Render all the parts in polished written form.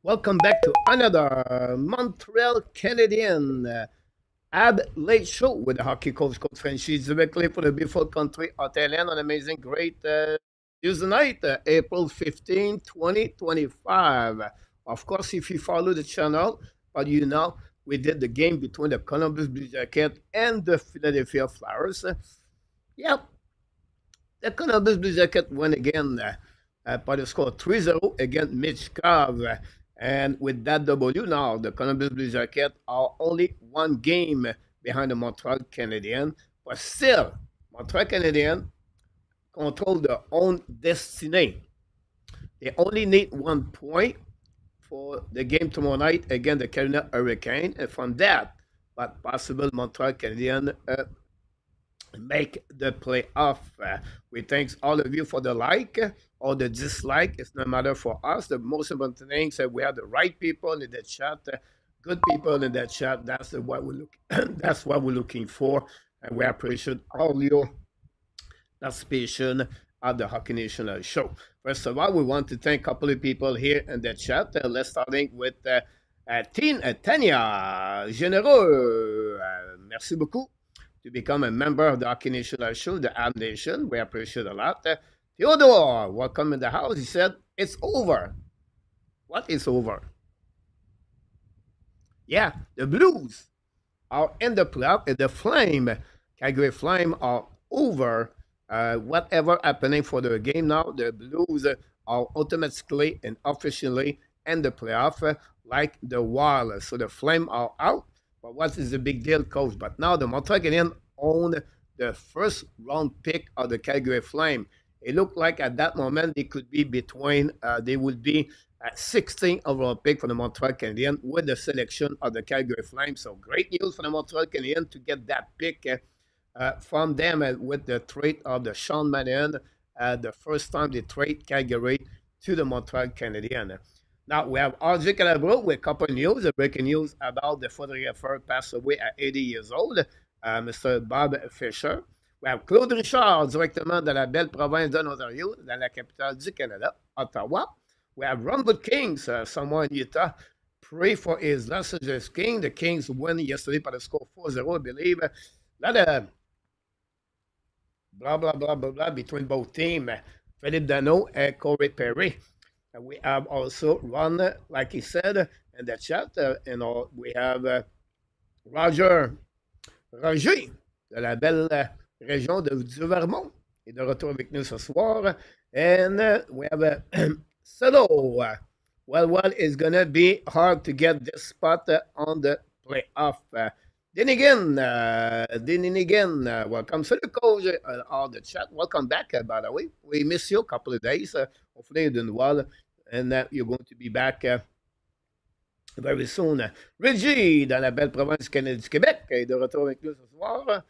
Welcome back to another Montreal Canadian Habs Late Show with the hockey coach Frenchie directly for the beautiful country of Thailand on amazing great Tuesday night, April 15, 2025. Of course, if you follow the channel, but we did the game between the Columbus Blue Jackets and the Philadelphia Flyers. Yep, the Columbus Blue Jackets won again by the score 3-0 against Mitch Cav. And with that W now, the Columbus Blue Jackets are only one game behind the Montreal Canadiens. But still, Montreal Canadiens control their own destiny. They only need 1 point for the game tomorrow night against the Carolina Hurricane. And from that, but possible Montreal Canadiens make the playoff. We thank all of you for the like or the dislike. It's no matter for us. The most important thing is that we have the right people in the chat, good people in the chat. What we look. That's what we're looking for, and we appreciate all your participation at the Hockey Nation show. First of all, we want to thank a couple of people here in the chat. Let's starting with Tania Généreux. Merci beaucoup to become a member of the Hockey Nation show, the Ab Nation. We appreciate a lot. Theodore, welcome in the house. He said, it's over. What is over? Yeah, the Blues are in the playoff. The Flame, Calgary Flame, are over. Whatever happening for the game now, the Blues are automatically and officially in the playoff like the Wild. So the Flame are out. But what is the big deal, coach? But now the Montreal Canadiens own the first round pick of the Calgary Flame. It looked like at that moment they could be between, they would be at 16 overall pick for the Montreal Canadiens with the selection of the Calgary Flame. So great news for the Montreal Canadiens to get that pick from them with the trade of the Sean Mannion, the first time they trade Calgary to the Montreal Canadiens. Now we have RJ Calabro with a couple of news, breaking news about the photographer passed away at 80 years old, Mr. Bob Fisher. We have Claude Richard, directement de la belle province de l'Ontario, dans la capitale du Canada, Ottawa. We have Rumble Kings, someone in Utah. Pray for his Los Angeles Kings. The Kings win yesterday by the score 4-0, I believe. A lot of blah, blah, blah, blah, blah between both teams. Philippe Dano and Corey Perry. We have also Ron, like he said in the chat, we have Roger de la belle région du Vermont. Il est de retour avec nous ce soir. And we have Solo. Well, it's going to be hard to get this spot on the playoff. Then again, welcome. Salut, coach, on the chat. Welcome back, by the way. We miss you a couple of days. Hopefully, you're doing well, and you're going to be back very soon. Reggie, dans la belle province du Québec, est de retour avec nous ce soir.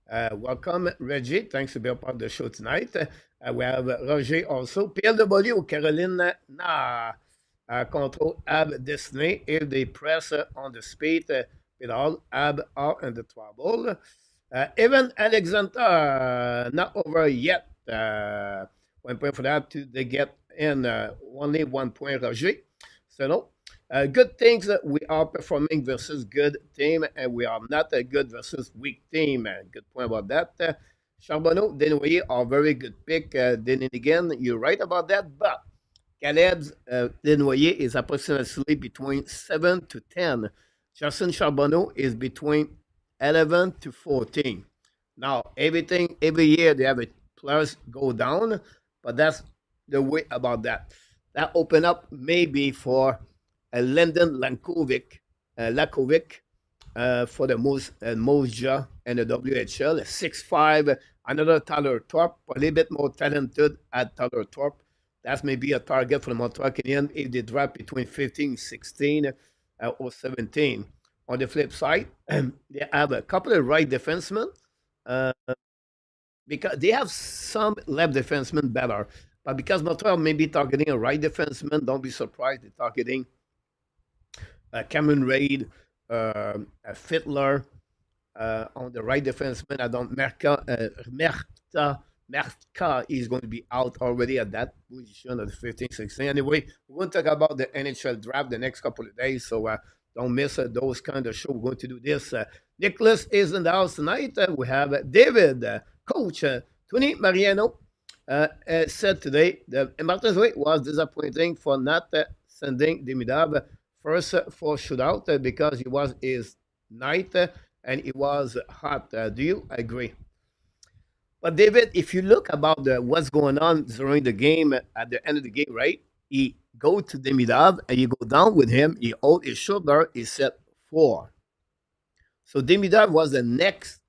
Welcome, Reggie. Thanks to be a part of the show tonight. We have Roger also. PLW, Caroline Na, control Ab Disney. If they press on the speed pedal, Ab are in the trouble. Evan Alexander, not over yet. 1 point for that to they get in only 1 point, Roger. So, no. Good things that we are performing versus good team, and we are not a good versus weak team. Good point about that. Charbonneau, Desnoyers are very good pick. Then again, you're right about that, but Caleb's Desnoyers is approximately between 7 to 10. Justin Charbonneau is between 11 to 14. Now, every year they have a players go down, but that's the way about that. That open up maybe for Lyndon Lakovic for the Moja and the WHL. 6'5", another Tyler Thorpe, a little bit more talented at Tyler Thorpe. That's maybe a target for the Montreal Canadiens if they drop between 15, 16, or 17. On the flip side, they have a couple of right defensemen because they have some left defensemen better. But because Montreal may be targeting a right defenseman, don't be surprised they're targeting Cameron Reid, Fittler on the right defenseman. I don't Merta Marca is going to be out already at that position of the 15, 16. Anyway, we're going to talk about the NHL draft the next couple of days, so don't miss those kind of show. We're going to do this. Nicholas is in the house tonight. We have David, Coach Tony Mariano, said today that Martin's way was disappointing for not sending Demidov first for shootout because it was his night and it was hot. Do you agree? But David, if you look about what's going on during the game at the end of the game, right? He go to Demidov and you go down with him. He hold his shoulder. He set 4. So Demidov was the next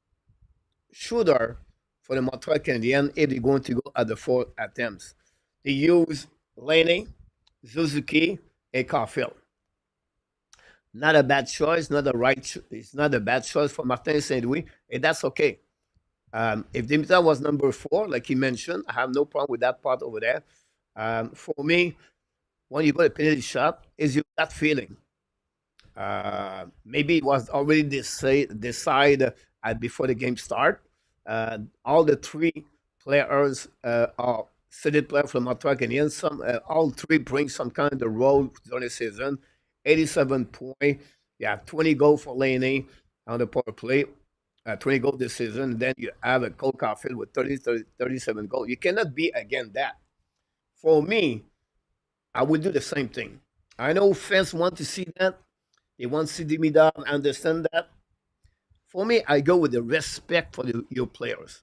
shooter for the Montreal Canadiens if they're going to go at the 4 attempts. They use Laney, Suzuki, and Caulfield. Not a bad choice. Not a right. It's not a bad choice for Martin Saint Louis, and that's okay. If Dimitar was number 4, like he mentioned, I have no problem with that part over there. For me, when you go to penalty shot, is you that feeling. Maybe it was already decided before the game start. All the 3 players are seeded players from Montreal Canadiens. All 3 bring some kind of role during the season. 87 points. You have 20 goals for Laney on the power play. 20 goals this season. Then you have a Cole Caulfield with 37 goals. You cannot be against that. For me, I would do the same thing. I know fans want to see that. They want to see Demidov. I understand that. For me, I go with the respect for your players.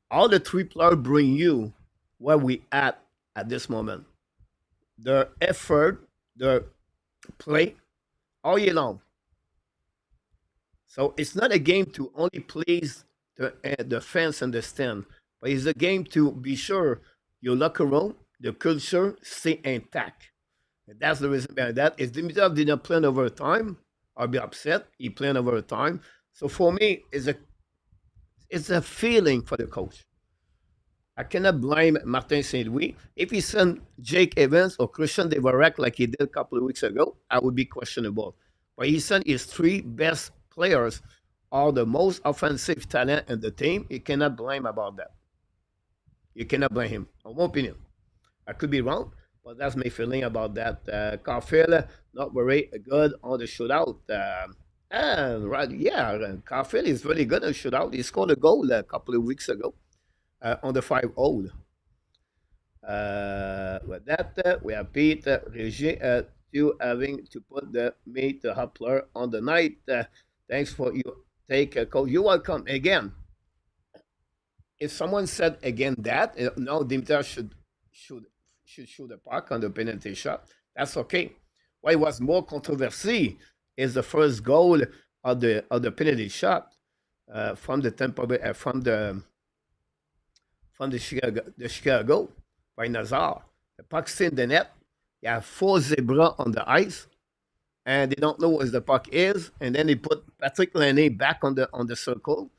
All the 3 players bring you where we at this moment. Their effort, their play, all year long. So it's not a game to only please the fans and the stand, but it's a game to be sure your locker room, the culture, stay intact. And that's the reason behind that. If Dimitrov did not play in overtime, I'll be upset. He played in overtime. So for me, it's a feeling for the coach. I cannot blame Martin Saint Louis. If he sent Jake Evans or Christian Devarek like he did a couple of weeks ago, I would be questionable. But he sent his 3 best players, are the most offensive talent in the team. You cannot blame about that. You cannot blame him, in my opinion. I could be wrong, but that's my feeling about that. Caulfield, not very good on the shootout. Right, yeah, Caulfield is very good on shootout. He scored a goal a couple of weeks ago on the 5-0. With that, we have Pete Régier to having to put the meat Hupler on the night. Thanks for you take a call. You're welcome again. If someone said again that no, Dimitar should shoot a puck on the penalty shot, that's okay. What was more controversy is the first goal of the penalty shot from the Tampa Bay, from the Chicago by Nazar. The puck's in the net. You have 4 zebras on the ice, and they don't know where the puck is. And then they put Patrick Laine back on the circle,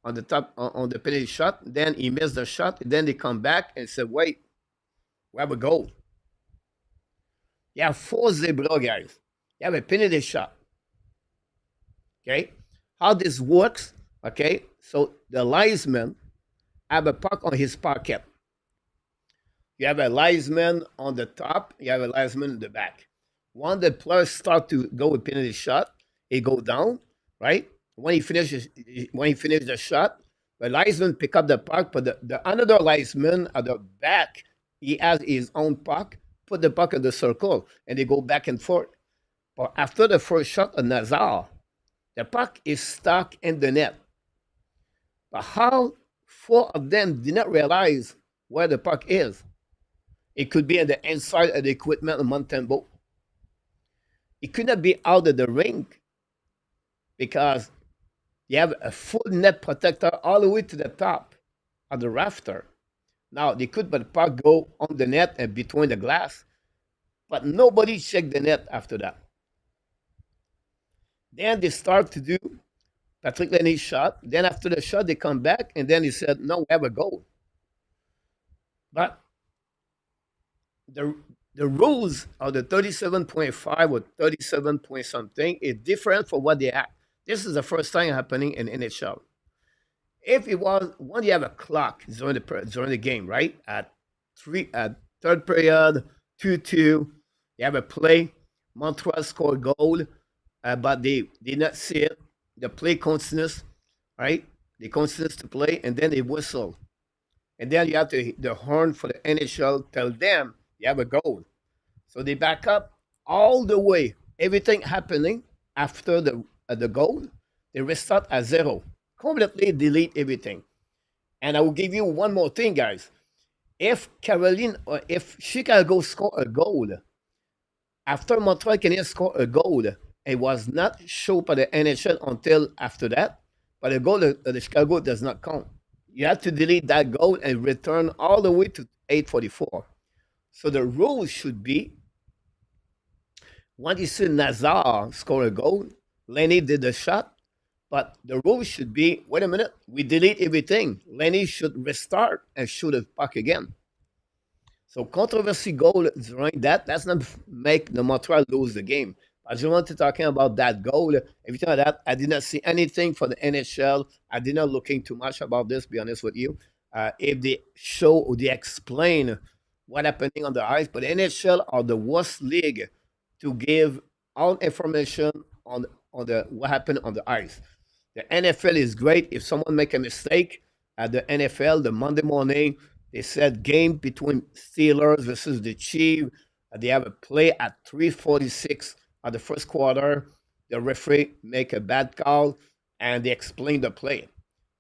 on the top on the penalty shot. Then he missed the shot. Then they come back and say, "Wait, we have a goal." You have 4 zebras, guys. You have a penalty shot. Okay, how this works? Okay, so the linesman have a puck on his pocket. You have a linesman on the top. You have a linesman in the back. When the players start to go with penalty shot, he go down, right? When he finishes the shot, the linesman pick up the puck, but the another linesman at the back, he has his own puck, put the puck in the circle, and they go back and forth. But after the first shot of Nazar, the puck is stuck in the net. But how 4 of them did not realize where the puck is? It could be on the inside of the equipment of Montembeau. It could not be out of the ring because you have a full net protector all the way to the top of the rafter. Now, they could, but the puck go on the net and between the glass, but nobody checked the net after that. Then they start to do Patrick Laine's shot. Then after the shot, they come back, and then he said, "No, we have a goal." But the rules of the 37.5 or 37 point something is different for what they act. This is the first time happening in NHL. If it was when you have a clock during the game, right? At third period, 2-2, you have a play. Montreal score a goal, but they did not see it. The play continues, right? They continue to play, and then they whistle. And then you have to hit the horn for the NHL, tell them you have a goal. So they back up all the way. Everything happening after the goal, they restart at zero. Completely delete everything. And I will give you one more thing, guys. If Caroline or if Chicago score a goal after Montreal Canadiens score a goal, it was not shown by the NHL until after that. But the goal of the Chicago does not count. You have to delete that goal and return all the way to 8:44. So the rule should be once you see Nazar score a goal, Lenny did the shot, but the rule should be wait a minute, we delete everything. Lenny should restart and shoot the puck again. So controversy goal during that, that's not make the Montreal lose the game. I just want to talking about that goal. Everything like that, I did not see anything for the NHL. I did not looking too much about this, be honest with you. If they show or they explain what happening on the ice, but the NHL are the worst league to give all information on the what happened on the ice. The NFL is great. If someone make a mistake at the NFL, the Monday morning, they said game between Steelers versus the Chiefs. They have a play at 3:46 of the first quarter. The referee make a bad call, and they explain the play.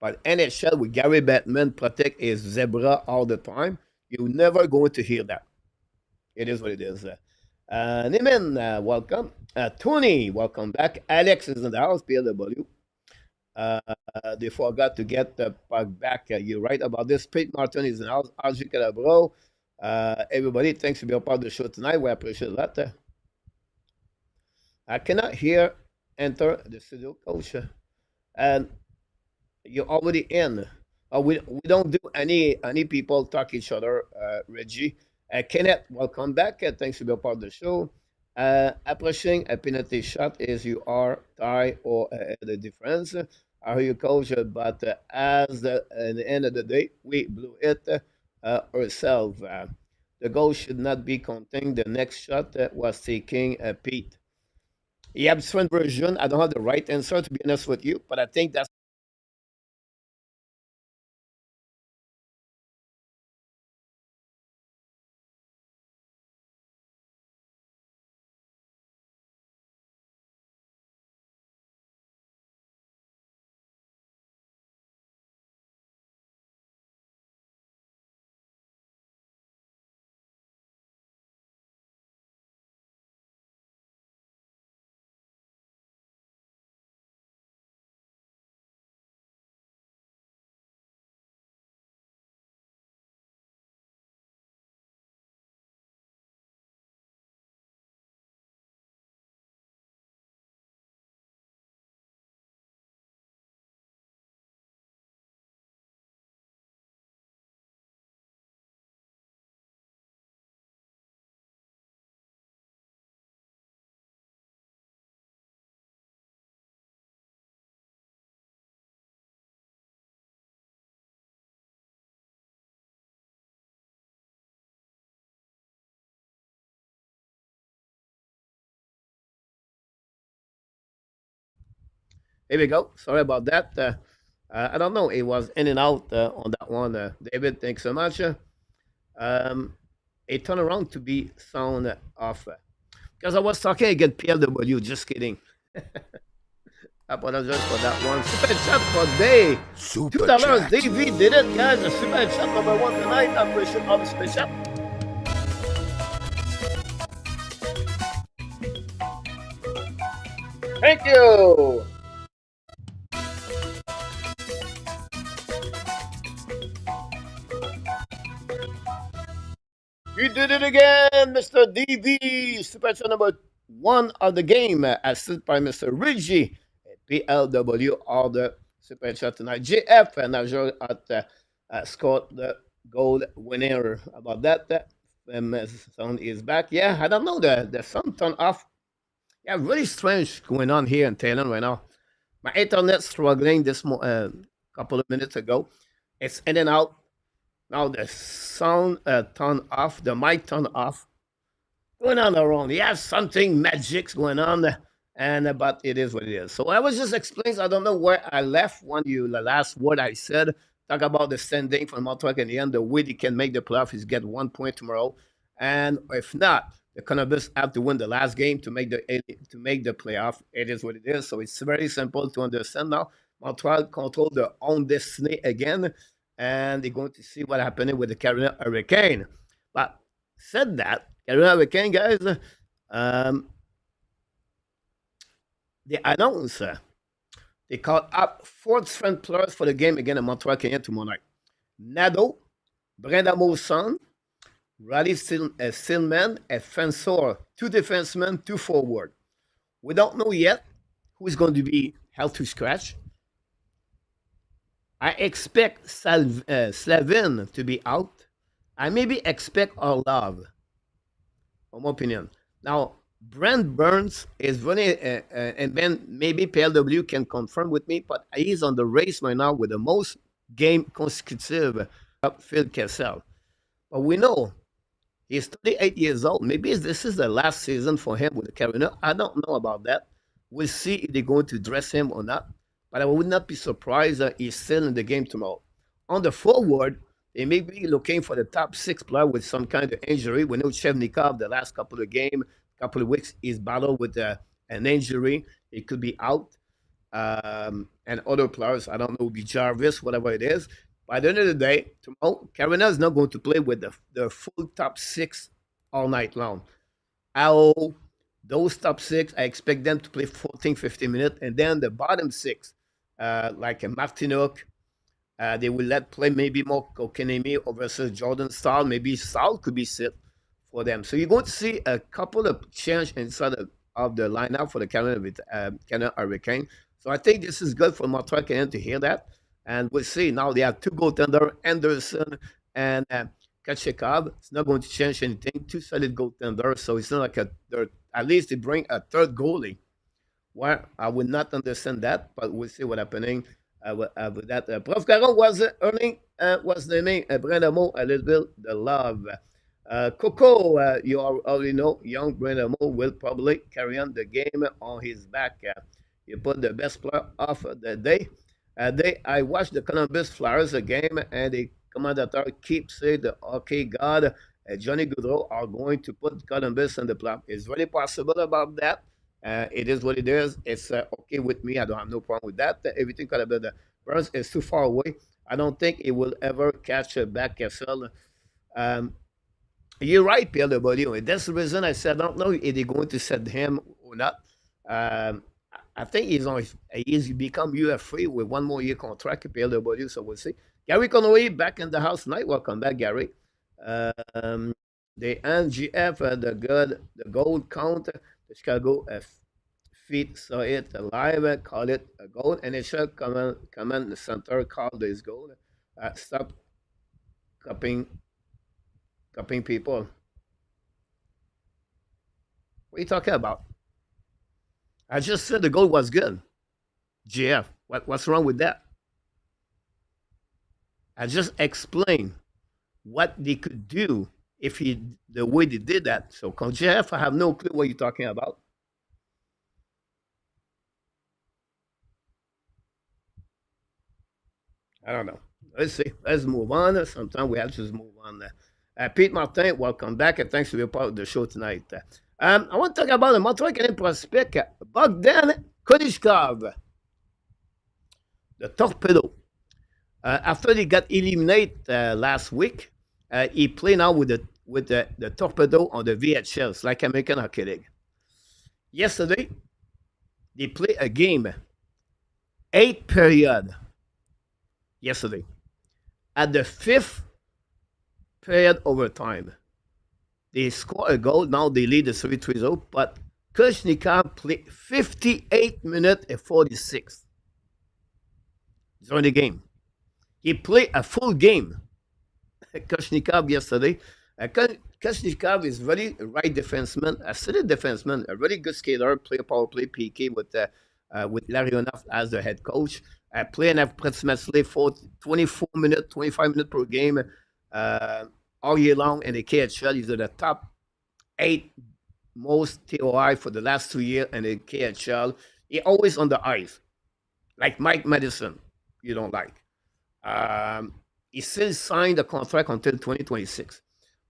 But NHL with Gary Bettman protect his zebra all the time. You're never going to hear that. It is what it is. Niman, welcome. Tony, welcome back. Alex is in the house, PLW. Uh, they forgot to get the puck back. You're right about this. Pete Martin is in the house. RG Calabro. Everybody, thanks for being a part of the show tonight. We appreciate that. I cannot hear enter the studio, coach. And you're already in. We don't do any people talk each other, Reggie. Kenneth, welcome back. Thanks for being a part of the show. Approaching a penalty shot is you are tie or the difference. I hear you, coach, but at the end of the day, we blew it ourselves. The goal should not be counting. The next shot was taking Pete. You have different version. I don't have the right answer to be honest with you, but I think that's. Here we go. Sorry about that. I don't know. It was in and out on that one. David, thanks so much. Um, it turned around to be sound off because I was talking against PLW. Just kidding. I apologize for that one. Super chat for day. Super $2. chat. DV did it, guys. The super chat number one tonight. I appreciate all the super chat. Thank you. You did it again, Mr. DV. Super chat number one of the game, assisted by Mr. Reggie. PLW, all the super chat tonight. JF and Najor at scored the goal winner. About that, sound is back. Yeah, I don't know. The sound turned off. Yeah, really strange going on here in Thailand right now. My internet struggling this couple of minutes ago. It's in and out. Now the sound turned off, the mic turned off. Going on around. He has something magic's going on, and but it is what it is. So I was just explaining. I don't know where I left when the last word I said. Talk about the standing for Montreal Canadiens. The way they can make the playoff is get 1 point tomorrow, and if not, the Columbus have to win the last game to make the playoff. It is what it is. So it's very simple to understand now. Montreal control their own destiny again, and they're going to see what happening with the Carolina Hurricane. But said that, Carolina Hurricane guys, um, they announced they called up 4 different players for the game against the Montreal Canadiens tomorrow night. Nadeau, Brenda Son, Riley Stillman, a Fensor, 2 defensemen, 2 forward. We don't know yet who is going to be held to scratch. I expect Slavin to be out. I maybe expect Orlov, in my opinion. Now, Brent Burns is running, and then maybe PLW can confirm with me, but he's on the race right now with the most game consecutive Phil Kessel. But we know he's 38 years old. Maybe this is the last season for him with the Carolina. I don't know about that. We'll see if they're going to dress him or not. But I would not be surprised that he's still in the game tomorrow. On the forward, they may be looking for the top 6 player with some kind of injury. We know Chevnikov, the last couple of games, couple of weeks, he's battled with an injury. He could be out. And other players, I don't know, be Jarvis, whatever it is. By the end of the day, tomorrow, Carolina is not going to play with the full top 6 all night long. Those top 6, I expect them to play 14, 15 minutes. And then the bottom 6, like a Martinook, they will let play maybe more Kokanemi versus Jordan Stahl. Maybe Stahl could be sit for them. So you're going to see a couple of change inside of the lineup for the Canada Hurricane. So I think this is good for Montreal Canadiens to hear that. And we'll see. Now they have 2 goaltenders, Anderson and Kachekov. It's not going to change anything. 2 solid goaltenders. So it's not like at least they bring a third goalie. Well, I would not understand that, but we'll see what's happening with that. Prof. Caron was naming Brandamo a little bit the love. Coco, you already know, young Brandamo will probably carry on the game on his back. He put the best player of the day. I watched the Columbus Flyers game, and the commentator keeps saying the hockey god Johnny Gaudreau are going to put Columbus in the playoff. It's very possible about that. It is what it is. It's okay with me. I don't have no problem with that. Everything Columbus, the Burns is too far away. I don't think it will ever catch back Kessel. You're right, PLW. That's the reason I said I don't know if they're going to set him or not. I think he's become UF3 with 1 more year contract at PLW, so we'll see. Gary Conway back in the house tonight. Welcome back, Gary. The NGF, the gold count, the Chicago feet saw it live, call it a goal, and it should command the center call this goal. Stop cupping people. What are you talking about? I just said the goal was good. GF, what's wrong with that? I just explained what they could do if the way they did that. So, GF, I have no clue what you're talking about. I don't know. Let's see. Let's move on. Sometimes we have to just move on. Pete Martin, welcome back, and thanks for being part of the show tonight. I want to talk about the Montreal Canadiens prospect, Bogdan Konishkov, the Torpedo. After he got eliminated last week, he played now with the Torpedo on the VHLs, like American Hockey League. Yesterday, they played a game, 8 period, yesterday. At the 5th period overtime, they score a goal. Now they lead the 3-3-0, but Kushnikov played 58 minutes and 46 during the game. He played a full game. Kushnikov yesterday. Kushnikov is very right defenseman, a solid defenseman, a really good skater, play power play PK with with Larionov as the head coach. Playing approximately for 24 minutes, 25 minutes per game all year long in the KHL. He's at the top 8 most TOI for the last 2 years in the KHL. He always on the ice, like Mike Madison, you don't like. He still signed a contract until 2026.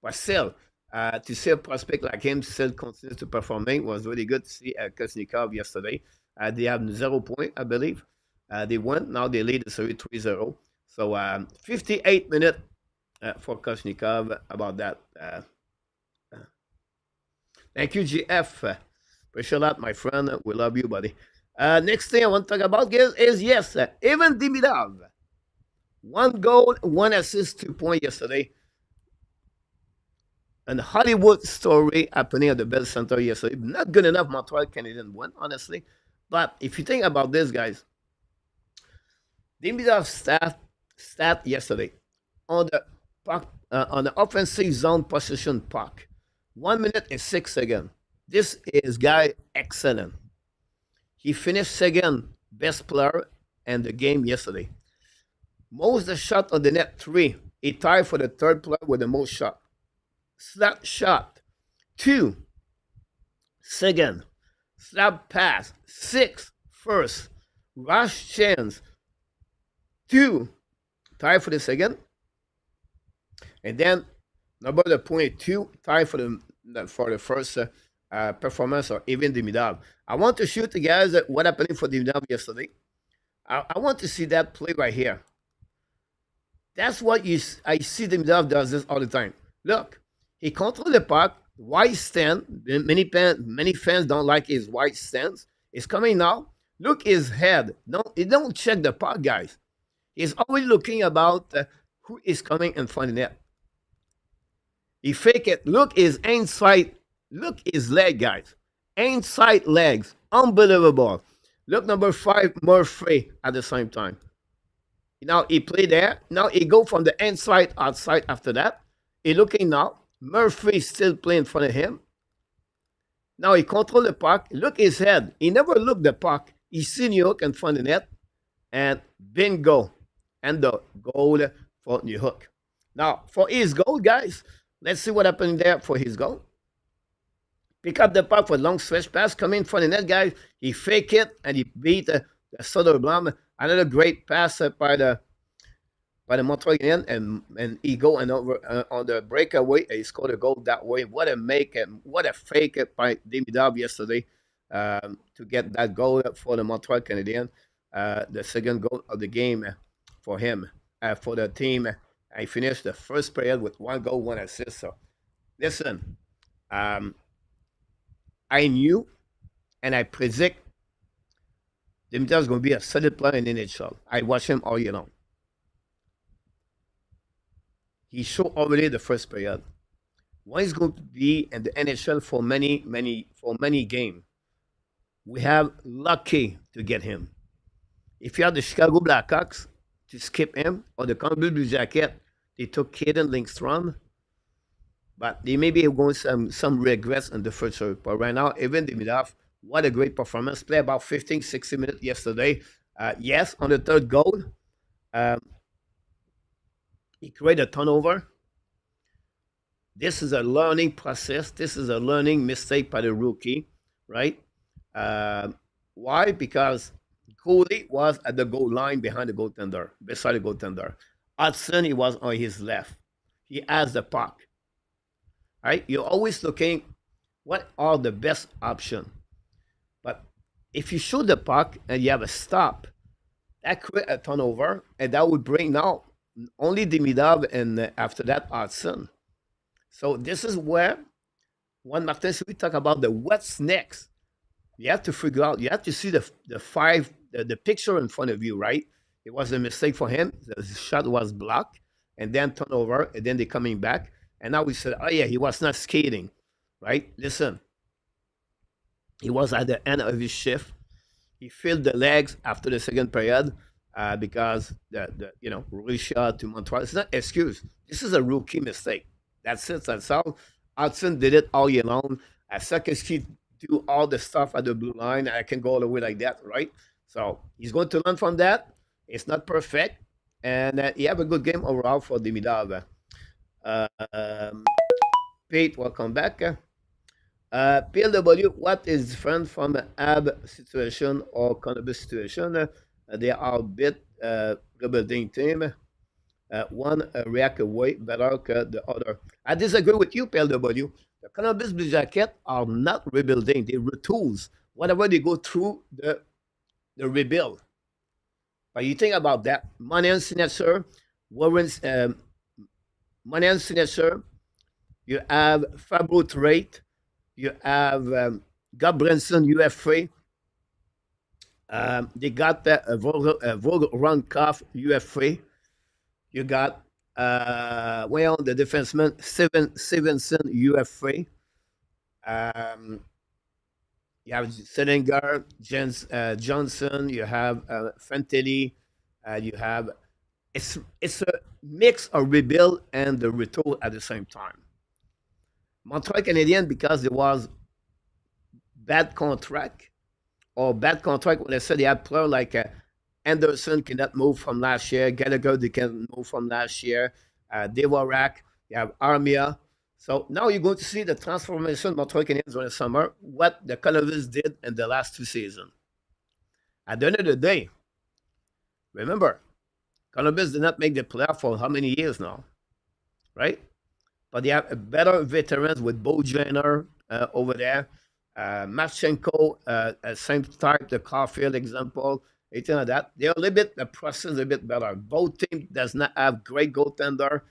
But still, to see a prospect like him still continue to performing was really good to see Koznikov yesterday. They have 0 point, I believe. They won. Now they lead the series 3-0. So 58 minutes for Koznikov about that. Thank you, GF. Appreciate that, my friend. We love you, buddy. Next thing I want to talk about is yes, even Demidov. 1 goal, 1 assist, 2 points yesterday. And Hollywood story happening at the Bell Center yesterday. Not good enough, Montreal Canadiens won, honestly. But if you think about this, guys, Demidov stat yesterday on the puck, on the offensive zone possession puck. 1 minute and 6 seconds. This is guy excellent. He finished second best player in the game yesterday. Most the shot on the net 3. He tied for the third player with the most shot. Slap shot 2. Second. Slap pass 6. First. Rush chance 2. Tied for the second. And then number the point 2 tied for the first performance or even Demidov. I want to show you guys what happened for Demidov yesterday. I want to see that play right here. That's what I see Demidov does this all the time. Look, he controls the puck, wide stand. Many fans don't like his wide stance. It's coming now. Look his head. No, he don't check the puck, guys. He's always looking about who is coming in front of the net. He fake it. Look his inside. Look his leg, guys. Inside legs. Unbelievable. Look number 5, Murphy at the same time. Now he play there. Now he go from the inside outside after that. He looking now. Murphy still playing in front of him. Now he control the puck. Look his head. He never looked the puck. He seen New York in front of the net. And bingo. And the goal for New York. Now for his goal, guys. Let's see what happened there for his goal. Pick up the puck for long stretch pass. Come in front of the net, guys. He fake it and he beat the Soderblom. Another great pass by the Montreal Canadiens, and he go and over on the breakaway. He scored a goal that way. What a make and what a fake by Demidov yesterday to get that goal for the Montreal Canadiens. The second goal of the game for him, for the team. I finished the first period with 1 goal, 1 assist. So, listen, I knew and I predict Demidov is going to be a solid player in the NHL. I watch him all year long. He showed already the first period. What he's going to be in the NHL for many games. We have lucky to get him. If you have the Chicago Blackhawks to skip him, or the Canadiens Blue Jackets, they took Caden Lindstrom, but they may be going some regrets in the future. But right now, even Demidov, what a great performance. Play about 15, 60 minutes yesterday. Yes, on the third goal, he created a turnover. This is a learning process. This is a learning mistake by the rookie, right? Why? Because Cody was at the goal line behind the goaltender, beside the goaltender. Hudson, he was on his left. He has the puck. Right? You're always looking what are the best options. But if you shoot the puck and you have a stop, that creates a turnover, and that would bring now only Demidov and after that Hudson. So this is where Juan Martin, we talk about the what's next. You have to figure out, you have to see the picture in front of you, right? It was a mistake for him. The shot was blocked, and then turnover, and then they're coming back. And now we said, oh yeah, he was not skating, right? Listen, he was at the end of his shift. He filled the legs after the second period because Russia to Montreal. It's not excuse. This is a rookie mistake. That's it. That's all. Hudson did it all year long. Sakiski do all the stuff at the blue line. I can go all the way like that, right? So he's going to learn from that. It's not perfect, and he have a good game overall for Demidov. Um, Pete, welcome back. PLW, what is different from an AB situation or Columbus situation? They are a bit rebuilding team. One react way better than the other. I disagree with you, PLW. The Columbus Blue Jackets are not rebuilding. They retools. Whatever they go through the rebuild. But you think about that. Money and signature, Warren's money and signature, you have Fabro Trade, you have Gabrinson UFA. They got Vogel-Runkoff UFA. You got the defenseman Stevenson UFA. You have Selinger, Johnson. You have Fantilli. You have it's a mix of rebuild and the retool at the same time. Montreal Canadiens, because there was bad contract when they said they had players like Anderson cannot move from last year, Gallagher they can move from last year, Devorak, you have Armia. So now you're going to see the transformation of Montreal Canadiens in the summer, what the Columbus did in the last 2 seasons. At the end of the day, remember, Columbus did not make the playoff for how many years now, right? But they have better veterans with Bo Jenner over there. Marchenko, same type, the Caulfield example, anything like that. They're a little bit, the process is a bit better. Both teams does not have great goaltender.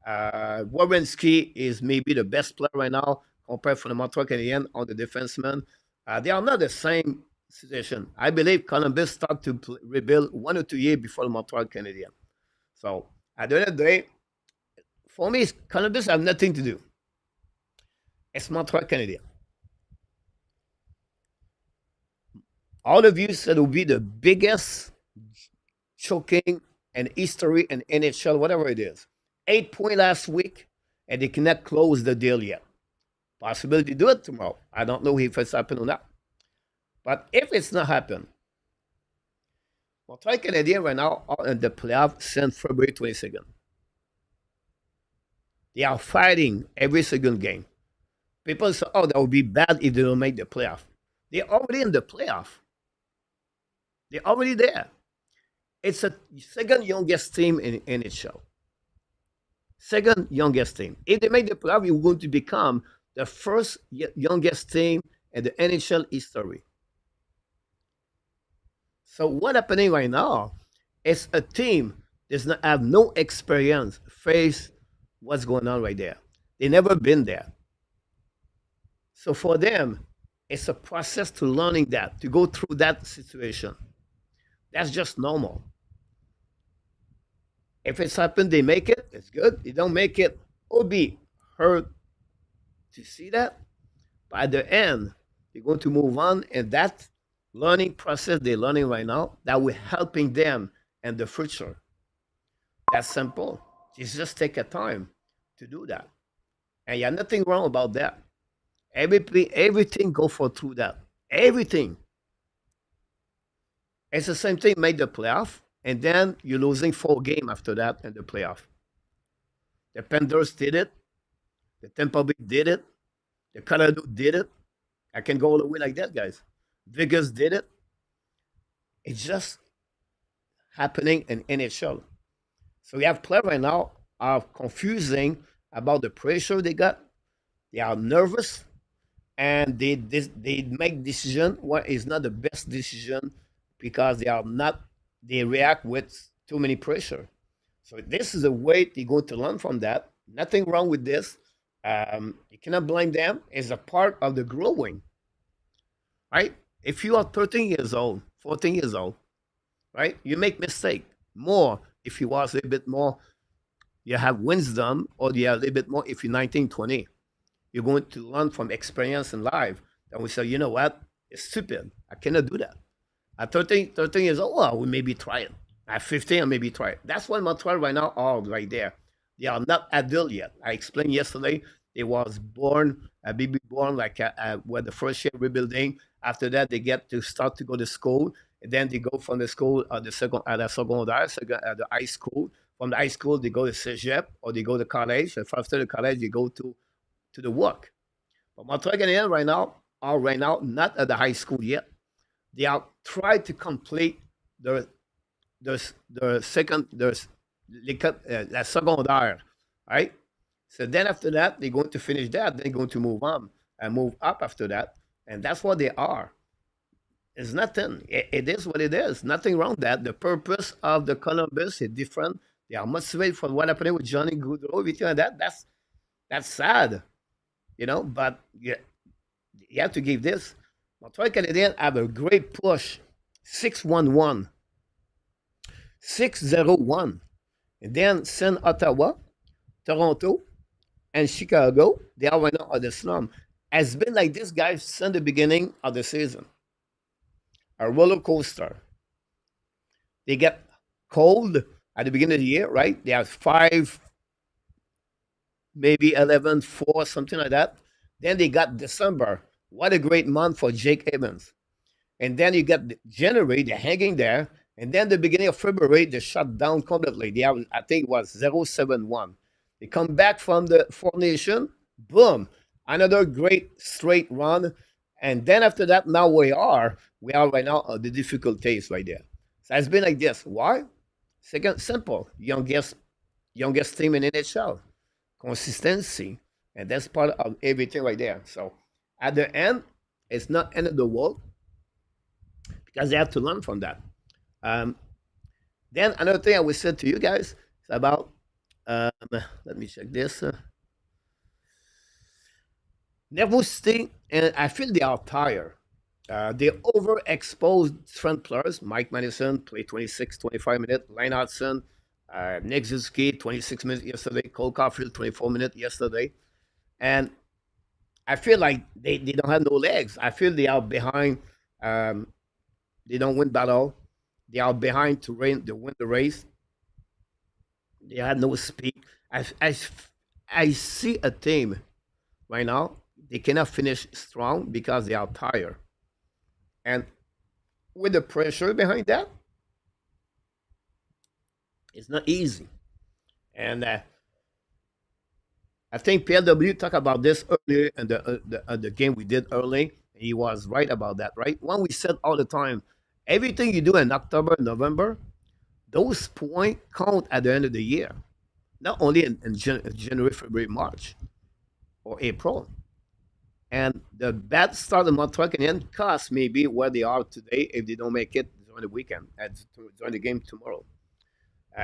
Werenski is maybe the best player right now compared to the Montreal Canadiens on the defenseman. They are not the same situation. I believe Columbus start to rebuild 1 or 2 years before the Montreal Canadiens. So at the end of the day, for me, Columbus have nothing to do. It's Montreal Canadiens. All of you said it will be the biggest choking in history in NHL, whatever it is. 8 points last week, and they cannot close the deal yet. Possibility to do it tomorrow. I don't know if it's happened or not. But if it's not happened, Montreal Canadiens right now are in the playoff since February 22nd. They are fighting every single game. People say, oh, that would be bad if they don't make the playoff. They're already in the playoff. They're already there. It's a second youngest team in NHL. Second youngest team. If they make the playoff, you're going to become the first youngest team in the NHL history. So what's happening right now is a team does not have no experience face what's going on right there. They never been there. So for them, it's a process to learning that, to go through that situation. That's just normal. If it's happened, they make it, it's good. They don't make it, it'll be hurt to see that. But at the end, they're going to move on, and that learning process they're learning right now, that will helping them in the future. That's simple. It's just take a time to do that. And you have nothing wrong about that. Everything go for through that. Everything. It's the same thing, make the playoff, and then you're losing 4 games after that in the playoff. The Panthers did it. The Tampa Bay did it. The Colorado did it. I can go all the way like that, guys. Vegas did it. It's just happening in NHL. So we have players right now are confusing about the pressure they got. They are nervous, and they make decision what is not the best decision because they react with too many pressure. So this is a way they're going to learn from that. Nothing wrong with this. You cannot blame them. It's a part of the growing, right? If you are 13 years old, 14 years old, right, you make mistake more. If you was a little bit more, you have wisdom, or you have a little bit more if you're 19, 20. You're going to learn from experience in life. Then we say, you know what? It's stupid. I cannot do that. At 13 years old, well, we maybe try it. At 15, I maybe try it. That's what Montreal right now are right there. They are not adult yet. I explained yesterday, They was born, a baby born like when the first year rebuilding. After that, they get to start to go to school. And then they go from the school at the secondaire, at the high school. From the high school, they go to cégep or they go to college. And after the college, they go to the work. But Montreal Canadiens right now not at the high school yet. They are trying to complete the the second la secondaire, right? So then after that, they're going to finish that. They're going to move on and move up after that, and that's what they are. It's nothing. It is what it is. Nothing wrong with that. The purpose of the Columbus is different. They are motivated for what happened with Johnny Goodrow, everything like that. That's sad, But you have to give this. Montreal Canadiens have a great push, 6-1-1, 6-0-1, and then send Ottawa, Toronto, and Chicago. They are right now on the slump. Has been like this, guys, since the beginning of the season. A roller coaster. They get cold at the beginning of the year, right? They have 5, maybe 11, 4, something like that. Then they got December. What a great month for Jake Evans. And then you got January, they're hanging there. And then the beginning of February, they shut down completely. They have, I think it was 0-7-1. They come back from the formation, boom, another great straight run. And then after that, now we are right now on the difficulties right there. So it's been like this. Why? Second, simple. Youngest team in NHL. Consistency. And that's part of everything right there. So at the end, it's not end of the world because they have to learn from that. Then another thing I will say to you guys is about, let me check this. Nervosity, and I feel they are tired. They overexposed strength players. Mike Madison played 26, 25 minutes. Lane Hudson, Nick Suzuki, 26 minutes yesterday. Cole Caulfield, 24 minutes yesterday. And I feel like they don't have no legs. I feel they are behind. They don't win battle. They are behind to win the race. They have no speed. I see a team right now. They cannot finish strong because they are tired. And with the pressure behind that, it's not easy. And I think PLW talked about this earlier in the game we did early. He was right about that, right? When we said all the time, everything you do in October, November, those points count at the end of the year, not only in January, February, March, or April. And the bad start of Montreal Canadiens cost maybe where they are today if they don't make it during the weekend, during the game tomorrow.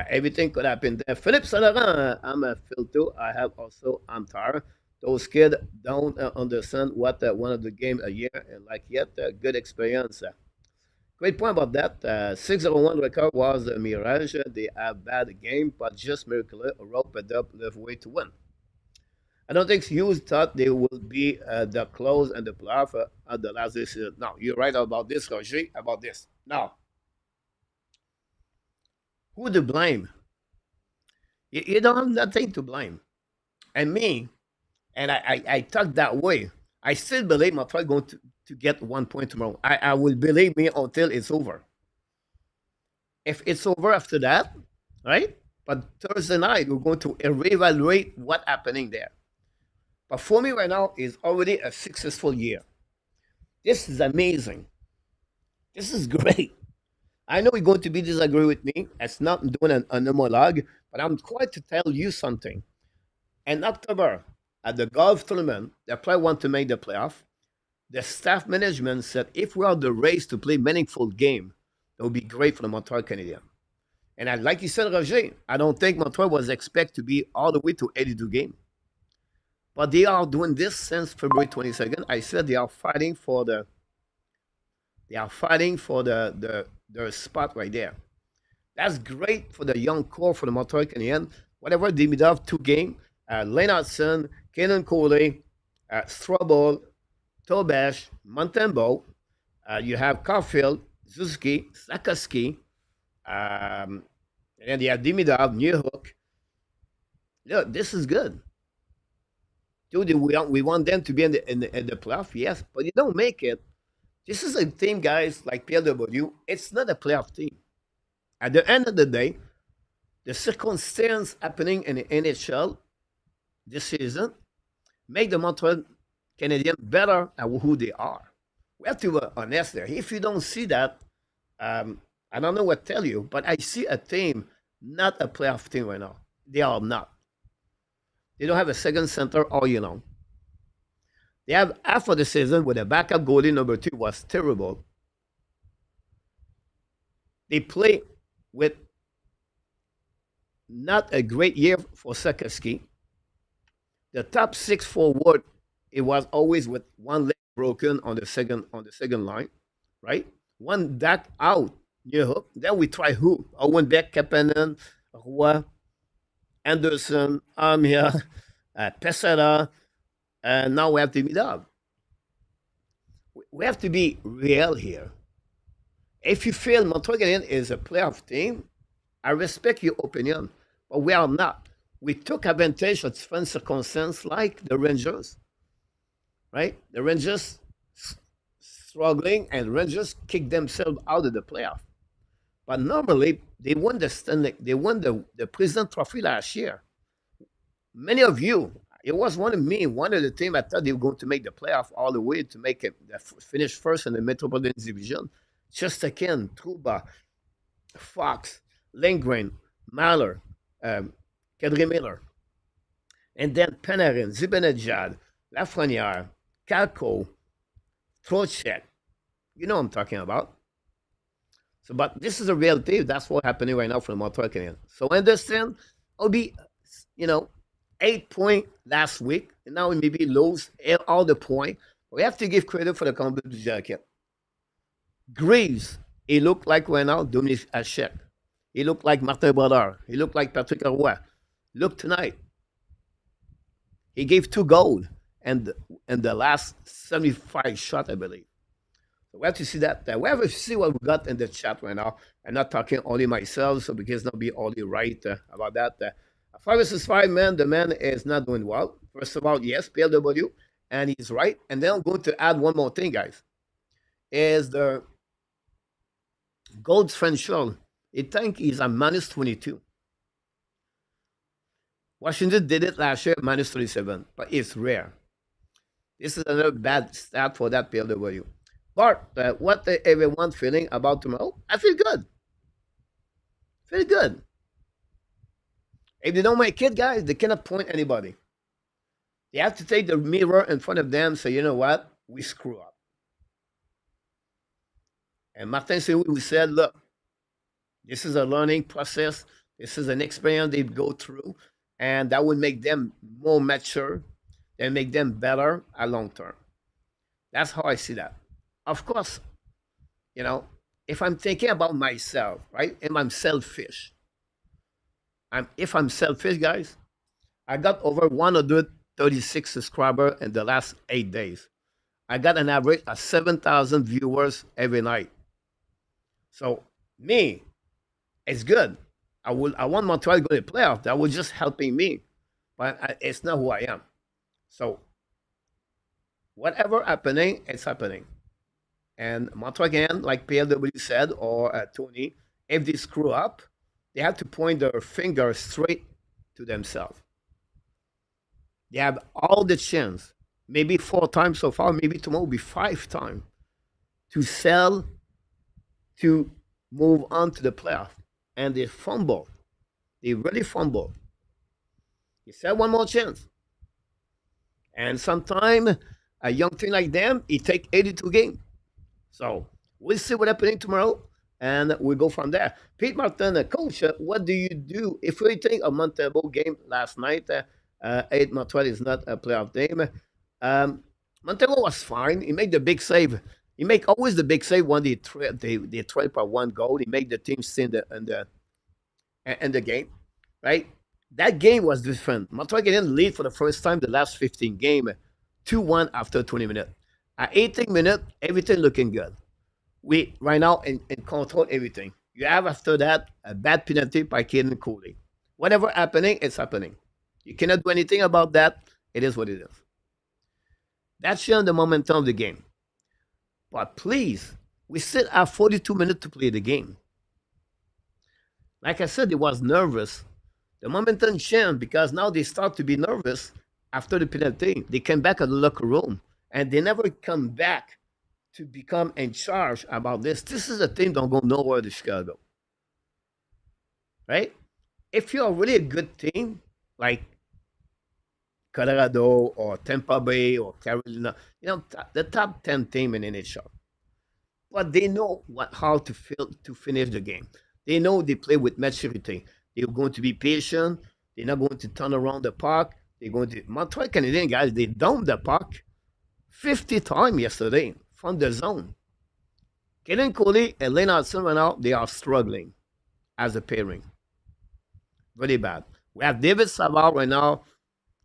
Everything could happen there. Philippe Saint-Laurent, I'm a Phil I have also, I'm tired. Those kids don't understand what one of the games a year and like yet good experience. Great point about that. 6-0-1 record was a mirage. They have bad game, but just miraculously rope it up the way to win. I don't think Hughes thought they would be the close and the playoff at the last season. No, you're right about this, Roger, about this. Now, who to blame? You don't have nothing to blame. And me, and I talk that way. I still believe Montreal going to get 1 point tomorrow. I will believe me until it's over. If it's over after that, right? But Thursday night, we're going to reevaluate what's happening there. But for me right now, is already a successful year. This is amazing. This is great. I know you're going to be disagree with me. It's not doing an monologue, but I'm quite to tell you something. In October, at the golf tournament, the player want to make the playoff. The staff management said if we are the race to play meaningful game, it would be great for the Montreal Canadiens. And like you said, Roger, I don't think Montreal was expected to be all the way to 82 games. But they are doing this since February 22nd. I said they are fighting for the spot right there. That's great for the young core for the Montreal Canadiens. Whatever Demidov 2 game, Lennartson, Kenan Coley, Strobel, Tobash, Montembeault. You have Caulfield, Suzuki, Sakaski, and then you have Demidov, New Hook. Look, this is good. Dude, we want them to be in the playoff, yes, but you don't make it. This is a team, guys, like PLW. It's not a playoff team. At the end of the day, the circumstance happening in the NHL this season make the Montreal Canadiens better at who they are. We have to be honest there. If you don't see that, I don't know what to tell you, but I see a team, not a playoff team right now. They are not. They don't have a second center all year long. They have half of the season with a backup goalie number 2 was terrible. They play with not a great year for Sakaski. The top 6 forward, it was always with one leg broken on the second line, right? One back out near hook. Then we try who? Owen Beck, Kapanen, Roy, Anderson, Amia, Pesera, and now we have Demidov. We have to be real here. If you feel Montreal Canadiens is a playoff team, I respect your opinion, but we are not. We took advantage of different circumstances like the Rangers, right? The Rangers struggling and Rangers kicked themselves out of the playoff. But normally, they won the President Trophy last year. Many of you, it was one of the team I thought they were going to make the playoff all the way to make it finish first in the Metropolitan Division. Chesterkin, Trouba, Fox, Lindgren, Mahler, Kadri Miller, and then Panarin, Zibanejad, Lafreniere, Kalko, Trocheck. You know what I'm talking about. So, but this is a real team. That's what's happening right now for the Montreal Canadiens. So understand, I'll be, 8 points last week, and now we maybe lose all the points. We have to give credit for the Canadiens Blue Jackets. Greaves, he looked like right now Dominic Hachek. He looked like Martin Brodeur. He looked like Patrick Roy. Look tonight. He gave 2 goals and the last 75 shot, I believe. So we have to see that. We have to see what we got in the chat right now. I'm not talking only myself, so because not be only right about that. 5 versus 5 man, the man is not doing well. First of all, yes, PLW, and he's right. And then I'm going to add one more thing, guys. Is the goal differential. I think he's at minus 22. Washington did it last year, minus 37, but it's rare. This is another bad stat for that PLW. But what everyone feeling about tomorrow? I feel good. Feel good. If they don't make it, guys, they cannot point anybody. They have to take the mirror in front of them and say, you know what? We screw up. And Martin Saint-Louis said, look, this is a learning process. This is an experience they go through. And that would make them more mature and make them better at long term. That's how I see that. Of course, if I'm thinking about myself, right, and I'm selfish, if I'm selfish, guys, I got over 136 subscribers in the last 8 days. I got an average of 7,000 viewers every night. So, me, it's good. I want Montreal to go to the playoff. That was just helping me. But it's not who I am. So, whatever happening, it's happening. And Montreal again, like PLW said, or Tony, if they screw up, they have to point their finger straight to themselves. They have all the chance, maybe 4 times so far, maybe tomorrow will be 5 times, to sell, to move on to the playoff. And they fumble. They really fumble. You said one more chance. And sometimes a young team like them, it take 82 games. So we'll see what happening tomorrow, and we'll go from there. Pete Martin, coach, what do you do if we think a Montreal game last night? 8 Montreal is not a playoff game. Montreal was fine. He made the big save. He make always the big save when they trail by 1 goal. He made the team stay in the game, right? That game was different. Montreal didn't lead for the first time the last 15 games, 2-1 after 20 minutes. At 18 minutes, everything looking good. We right now in control everything. You have after that a bad penalty by Caden Cooley. Whatever happening, it's happening. You cannot do anything about that. It is what it is. That's showing the momentum of the game. But please, we still have 42 minutes to play the game. Like I said, it was nervous. The momentum changed because now they start to be nervous after the penalty. They came back at the locker room and they never come back to become in charge about this. This is a team don't go nowhere to Chicago. Right? If you're really a good team, like Colorado or Tampa Bay or Carolina, the top 10 team in NHL. But they know how to finish the game. They know they play with maturity. They're going to be patient. They're not going to turn around the puck. They're going to Montreal Canadiens guys. They downed the puck 50 times yesterday from the zone. Kaden Coley and Lennartson right now, they are struggling as a pairing. Very bad. We have David Savard right now.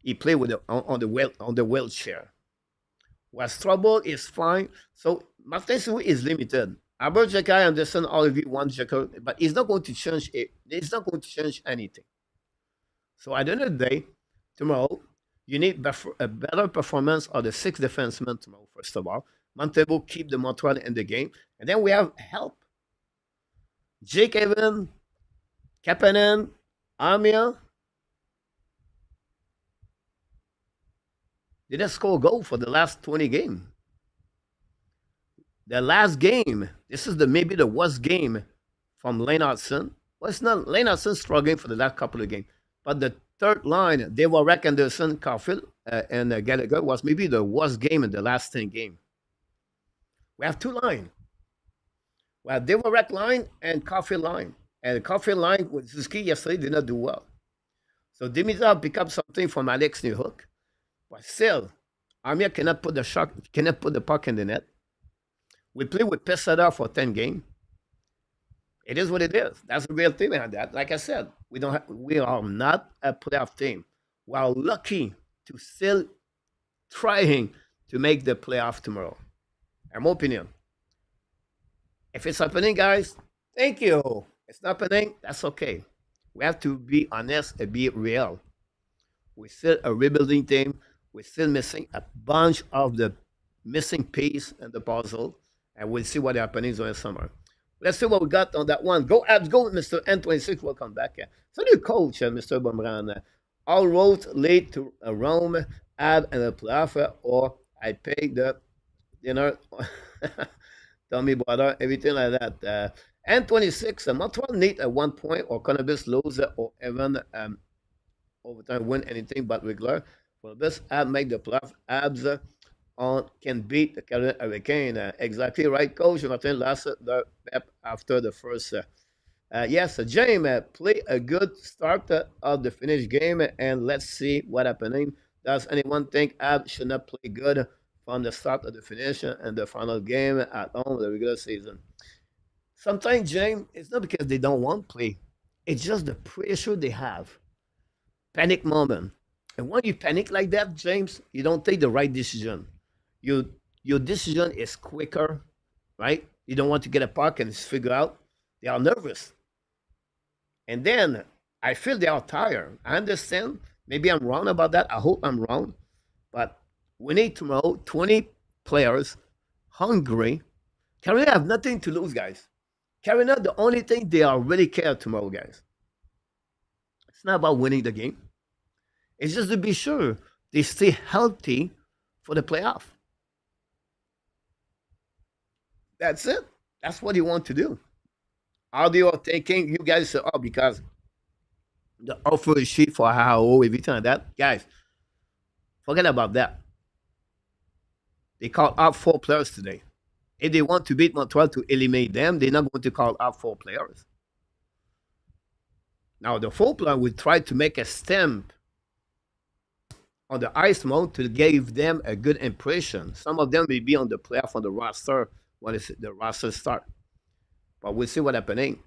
He played with on the wheelchair. What's trouble is fine. So Martin St-Louis is limited. Albert Jacquet, I understand all of you want Jacquet, but he's not going to change it. It's not going to change anything. So at the end of the day, tomorrow, you need a better performance of the 6 defensemen tomorrow, first of all. Montebo keep the Montreal in the game. And then we have help. Jake Evan, Kapanen, Armia. They didn't score a goal for the last 20 games. The last game, this is maybe the worst game from Lennartson. Well, it's not Lennartson struggling for the last couple of games. But the third line, Devorek, Anderson, Caulfield, and Gallagher was maybe the worst game in the last 10 games. We have 2 lines. We have Devorek line and Caulfield line. And the Caulfield line with Suzuki yesterday did not do well. So Demidov picked up something from Alex Newhook. But still, Armia cannot put the puck in the net. We play with Pesada for 10 games. It is what it is. That's the real thing behind that. Like I said, we are not a playoff team. We are lucky to still trying to make the playoff tomorrow. In my opinion. If it's happening, guys, thank you. It's not happening, that's okay. We have to be honest and be real. We're still a rebuilding team. We're still missing a bunch of the missing piece in the puzzle. And we'll see what happens in the summer. Let's see what we got on that one. Go Habs, go, Mr. N26. Welcome back. So the coach, Mr. Bumran. All roads lead to Rome, Ab, and the playoff, or I pay the dinner. Tommy brother, everything like that. N26, Montreal need a 1 point, or Columbus lose, or even overtime win anything but regular. For this, Ab make the playoff. Abs can beat the Canadian Hurricane. Exactly right, Coach. Martin last the after the first. Yes, James, play a good start of the finish game, and let's see what happening. Does anyone think Ab should not play good from the start of the finish and the final game at home of the regular season? Sometimes, James, it's not because they don't want to play. It's just the pressure they have. Panic moment. And when you panic like that, James, you don't take the right decision. Your decision is quicker, right? You don't want to get a puck and figure out. They are nervous. And then I feel they are tired. I understand. Maybe I'm wrong about that. I hope I'm wrong. But we need tomorrow 20 players hungry. Carolina have nothing to lose, guys. Carolina, the only thing they are really care tomorrow, guys. It's not about winning the game. It's just to be sure they stay healthy for the playoff. That's it. That's what you want to do. How they are thinking, you guys say, oh, because the offer sheet for how everything like that. Guys, forget about that. They called up 4 players today. If they want to beat Montreal to eliminate them, they're not going to call up 4 players. Now, the 4 player will try to make a stamp on the ice mode to give them a good impression. Some of them may be on the playoff on the roster when the roster start. But we'll see what happening.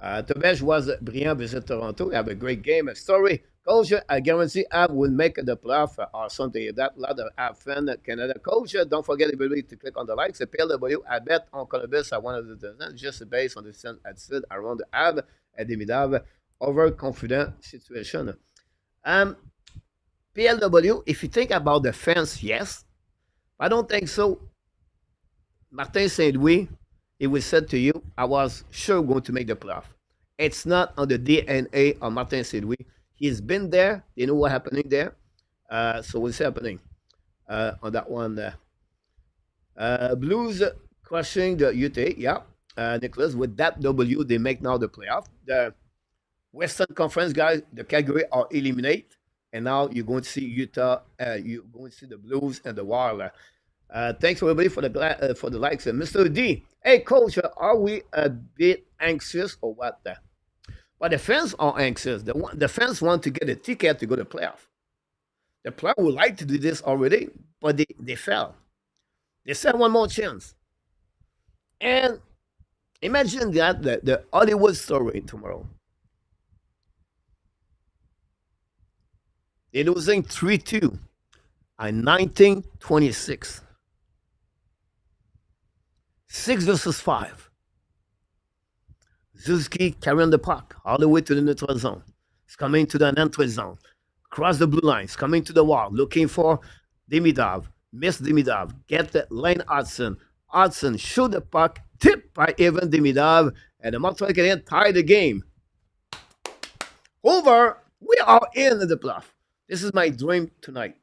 Tobesh was brilliant visit Toronto. He have a great game. Story. Coach, I guarantee Ab will make the playoff or something. That lot of Ab fan Canada. Coach, don't forget everybody to click on the likes. PLW, I bet on Columbus. I wanted to just based on the attitude around the Ab and Demidov overconfident situation. PLW, if you think about the fans, yes. I don't think so. Martin St. Louis, it was said to you, I was sure going to make the playoff. It's not on the DNA of Martin St. Louis. He's been there. You know what's happening there. So what's happening on that one there? Blues crushing the UTA. Yeah, Nicholas, with that W, they make now the playoff. The Western Conference guys, the Calgary are eliminated. And now you're going to see Utah. You're going to see the Blues and the Wild. Thanks everybody for the likes. Mr. D, hey coach, are we a bit anxious or what? Well, the fans are anxious. The fans want to get a ticket to go to playoff. The player would like to do this already, but they fell. They said one more chance. And imagine that the Hollywood story tomorrow. They're losing 3-2 in 1926. 6 versus 5. Zuski carrying the puck all the way to the neutral zone. It's coming to the entry zone. Cross the blue lines, coming to the wall, looking for Demidov. Miss Demidov. Get the Lane Hudson. Hudson shoot the puck. Tipped by Evan Demidov. And the Montreal Canadiens tie the game. Over. We are in the playoff. This is my dream tonight.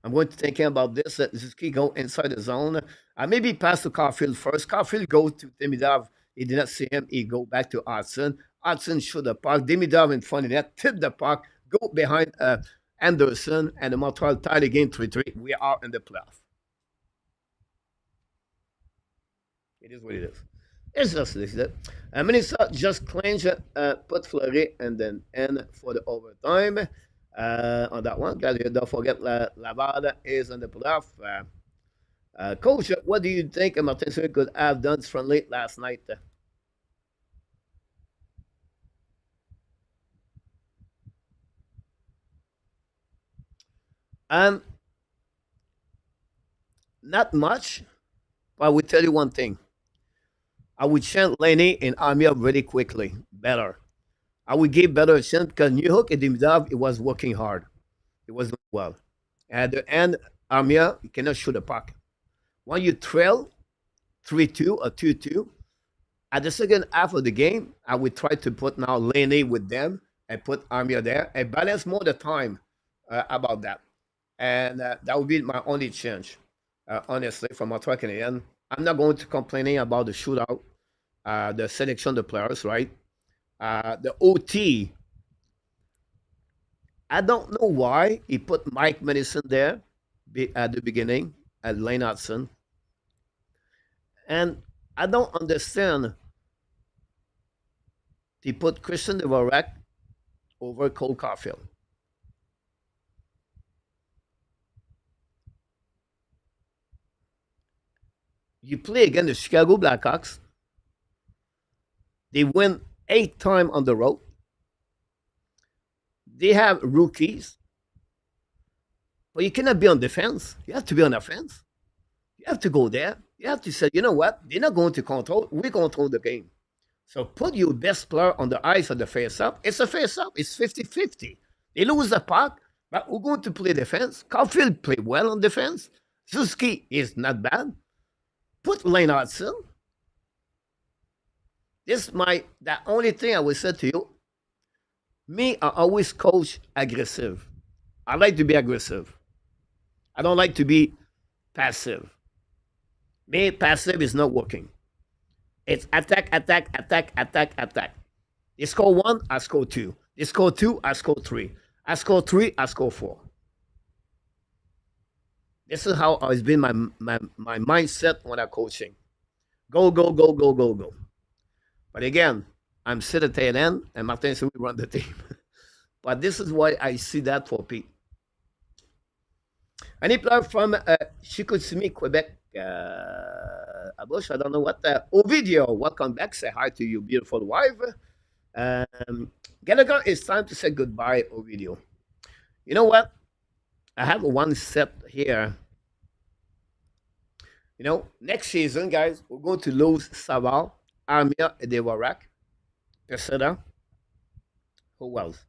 I'm going to think about this. Zuski go inside the zone. Maybe pass to Caulfield first. Caulfield go to Demidov. He did not see him. He go back to Hudson. Hudson shoot the puck. Demidov in front of that. Tip the puck. Go behind Anderson. And the Montreal tie the game 3-3. We are in the playoff. It is what it is. It's just this. Minnesota just clinch, put Fleury, and then end for the overtime. On that one, guys, don't forget Laval is in the playoff. Coach, what do you think Martin St. could have done differently last night? Not much, but I will tell you one thing. I would chant Lenny and Amir really quickly, better. I would give better a chance because New Hook and Demidov, it was working hard. It was doing well. At the end, Amir, you cannot shoot a puck. When you trail 3-2 or 2-2, at the second half of the game, I would try to put now Lenny with them and put Amir there and balance more the time about that. And that would be my only change, honestly, from Montreal Canadiens. I'm not going to complaining about the shootout, the selection of the players, right? The OT. I don't know why he put Mike Madison there at the beginning at Lane Hudson. And I don't understand. He put Christian Dvorak over Cole Caulfield. You play against the Chicago Blackhawks. They win 8 times on the road. They have rookies. But you cannot be on defense. You have to be on offense. You have to go there. You have to say, you know what? They're not going to control. We control the game. So put your best player on the ice of the face-up. It's a face-up. It's 50-50. They lose the puck, but we're going to play defense. Caulfield played well on defense. Suzuki is not bad. Put Lane Hudson. This my the only thing I will say to you. Me, I always coach aggressive. I like to be aggressive. I don't like to be passive. Me, passive is not working. It's attack, attack, attack, attack, attack. They score 1, I score 2. They score 2, I score 3. I score 3, I score 4. This is how it's been my mindset when I'm coaching. Go, go, go, go, go, go. But again, I'm still at tail end, and Martin said we run the team. But this is why I see that for Pete. Any player from Chicoutimi, Quebec, Abush, I don't know what. Ovidio, welcome back. Say hi to your beautiful wife. Gallagher, it's time to say goodbye, Ovidio. You know what? I have one set here. You know, next season, guys, we're going to lose Savard, Armia, and Dewarak, Peseda. Who else?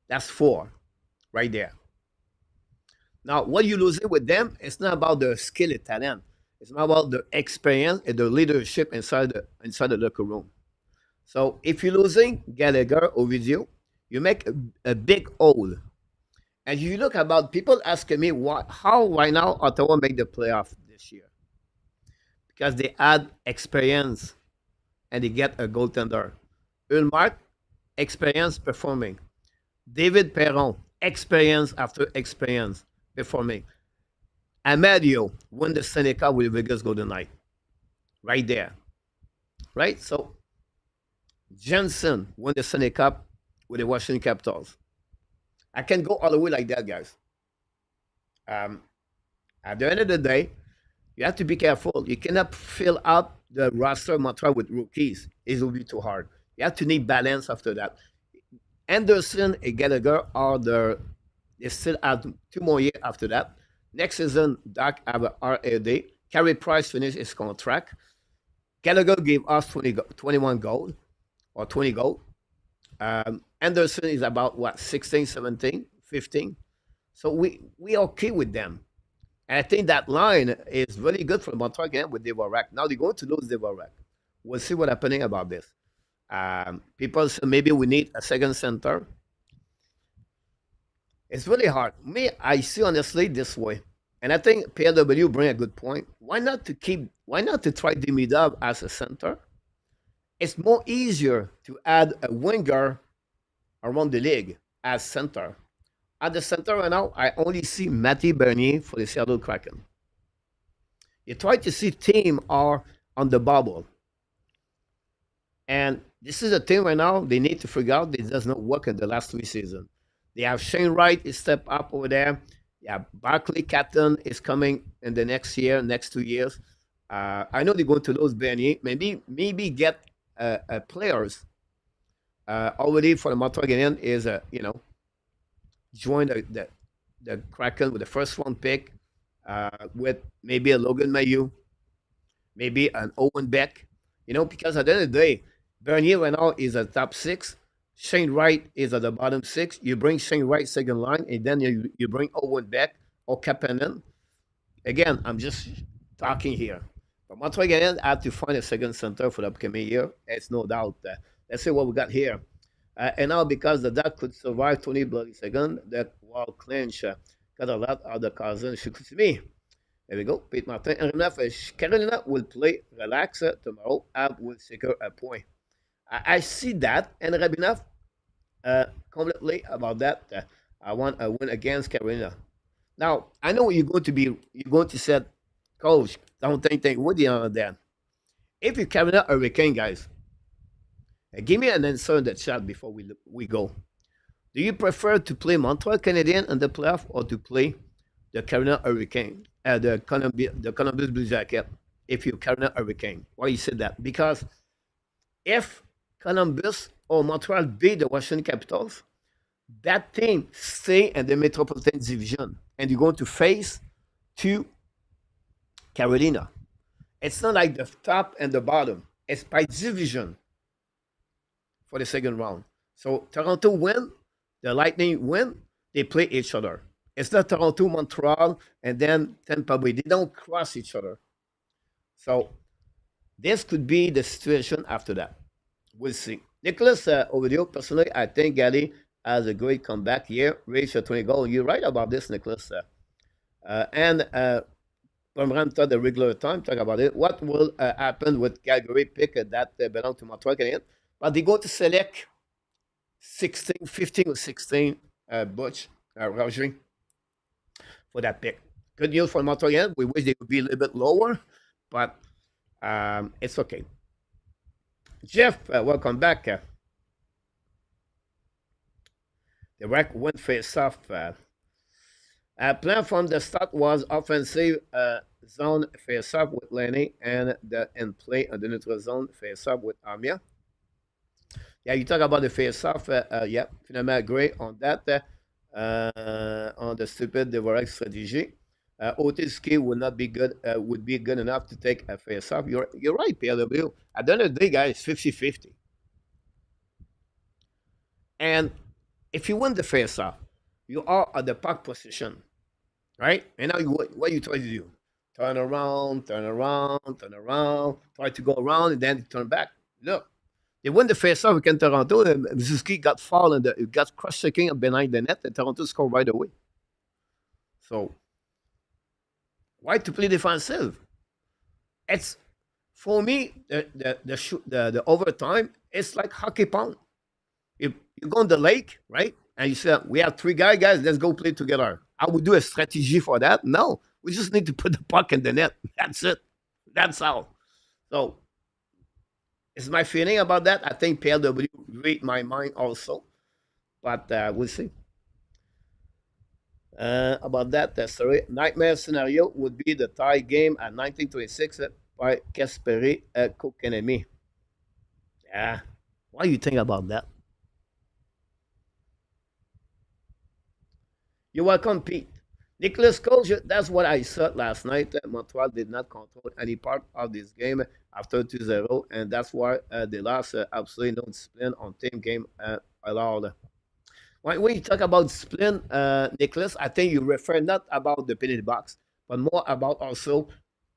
That's 4. right there. Now, what you losing with them, it's not about the skill and talent. It's not about the experience and the leadership inside the locker room. So if you're losing Gallagher or video, you make a big hole. And you look about people asking me how right now Ottawa make the playoff this year because they add experience and they get a goaltender. Ulmark, experience performing. David Perron, experience after experience performing. Amadio won the Seneca with Vegas Golden Knight. Right there. Right? So Jensen won the Stanley Cup with the Washington Capitals. I can go all the way like that, guys. Um, at the end of the day, you have to be careful. You cannot fill up the roster of Montreal with rookies. It will be too hard. You have to need balance after that. Anderson and Gallagher are they still have 2 more years after that. Next season, Doc have a RAD. Carey Price finished his contract. Gallagher gave us 21 goals or 20 goals. Anderson is about what, 16, 17, 15. So we okay with them. And I think that line is really good for the Montreal Canadiens with Devorak. Now they're going to lose Devorak. We'll see what's happening about this. People say maybe we need a second center. It's really hard. Me, I see honestly this way. And I think PLW bring a good point. Why not to try Demidov as a center? It's more easier to add a winger around the league as center. At the center right now, I only see Matty Bernier for the Seattle Kraken. You try to see team are on the bubble. And this is a thing right now they need to figure out. It does not work in the last 3 seasons. They have Shane Wright is step up over there. Yeah, Barclay Captain is coming in the next 2 years. I know they're going to lose Bernier. Maybe get players already for the Montreal Canadiens is join the Kraken with the first round pick with maybe a Logan Mailloux, maybe an Owen Beck. Because at the end of the day, Bernier right now is a top 6. Shane Wright is at the bottom 6. You bring Shane Wright second line, and then you bring Owen Beck or Kapanen. Again, I'm just talking here. But Montreal Canadiens have to find a second center for the upcoming year. It's no doubt. Let's see what we got here. And now because that could survive Tony Bloody second, that will clinch got a lot of the cousins. Me. There we go. Pete Martin. And enough, Carolina will play relax tomorrow. Ab will secure a point. I see that, and Rabinov completely about that. I want a win against Carolina. Now, I know you're going to say, Coach, don't think what do you know that? If you Carolina Hurricane, guys, give me an answer in the chat before we go. Do you prefer to play Montreal Canadiens in the playoff or to play the Carolina Hurricane, the Columbus Blue Jacket? If you Carolina Hurricane, why you said that? Because if Columbus or Montreal beat the Washington Capitals, that team stay in the Metropolitan Division, and you're going to face to Carolina. It's not like the top and the bottom. It's by division for the second round. So Toronto win, the Lightning win, they play each other. It's not Toronto, Montreal, and then Tampa Bay. They don't cross each other. So this could be the situation after that. We'll see. Nicholas Ovidio, personally, I think Gally has a great comeback here. Reached a 20 goal. You're right about this, Nicholas. And Pomram thought the regular time, talk about it. What will happen with Calgary pick that belong to Montreal Canadiens? But they go to select 16, 15 or 16 Butch, Roger, for that pick. Good news for Montreal Canadiens. We wish they would be a little bit lower, but it's okay. Jeff, welcome back. The Rack win face-off. Plan from the start was offensive zone face-off with Lenny and play on the neutral zone face-off with Amia. Yeah, you talk about the face-off. Yeah, finalement agree on that. On the stupid Devorak strategy. Otiski would not be good. Would be good enough to take a face-off. You're right, PLW. At the end of the day, guys, 50-50. And if you win the face-off, you are at the puck position, right? And now what you try to do? Turn around, turn around, turn around, try to go around, and then turn back. Look, they win the face-off against Toronto. And Suzuki got fallen, got cross-checking behind the net, and Toronto scored right away. So why to play defensive? It's for me the overtime. It's like hockey pound. If you go on the lake, right, and you say we have three guys, let's go play together. I would do a strategy for that. No, we just need to put the puck in the net. That's it. That's all. So it's my feeling about that. I think PLW read my mind also, but we'll see. About that, sorry, nightmare scenario would be the tie game at 1926 by Kasperi Kokenemi. Yeah, what do you think about that? You're welcome, Pete. Nicholas Cole, that's what I saw last night. Montreal did not control any part of this game after 2-0, and that's why they lost. Absolutely no discipline on team game allowed. When you talk about discipline, Nicholas, I think you refer not about the penalty box, but more about also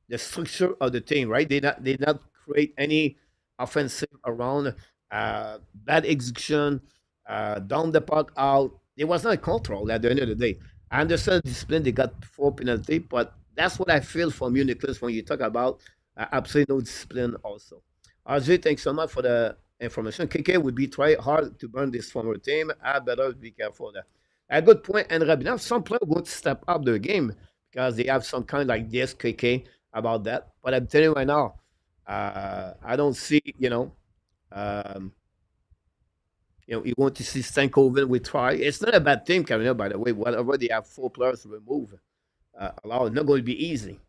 the structure of the team, right? They not create any offensive around, bad execution, down the puck out. There was not control at the end of the day. I understand discipline, they got 4 penalty, but that's what I feel from you, Nicholas, when you talk about absolutely no discipline also. RJ, thanks so much for the information. KK would be try hard to burn this former team. I better be careful there. A good point, and Rabinov, some players would step up their game because they have some kind like this, KK, about that. But I'm telling you right now, I don't see, um, you want to see Stankoven with try. It's not a bad team coming up, by the way. Well, already have 4 players removed. Allowed. Not going to be easy.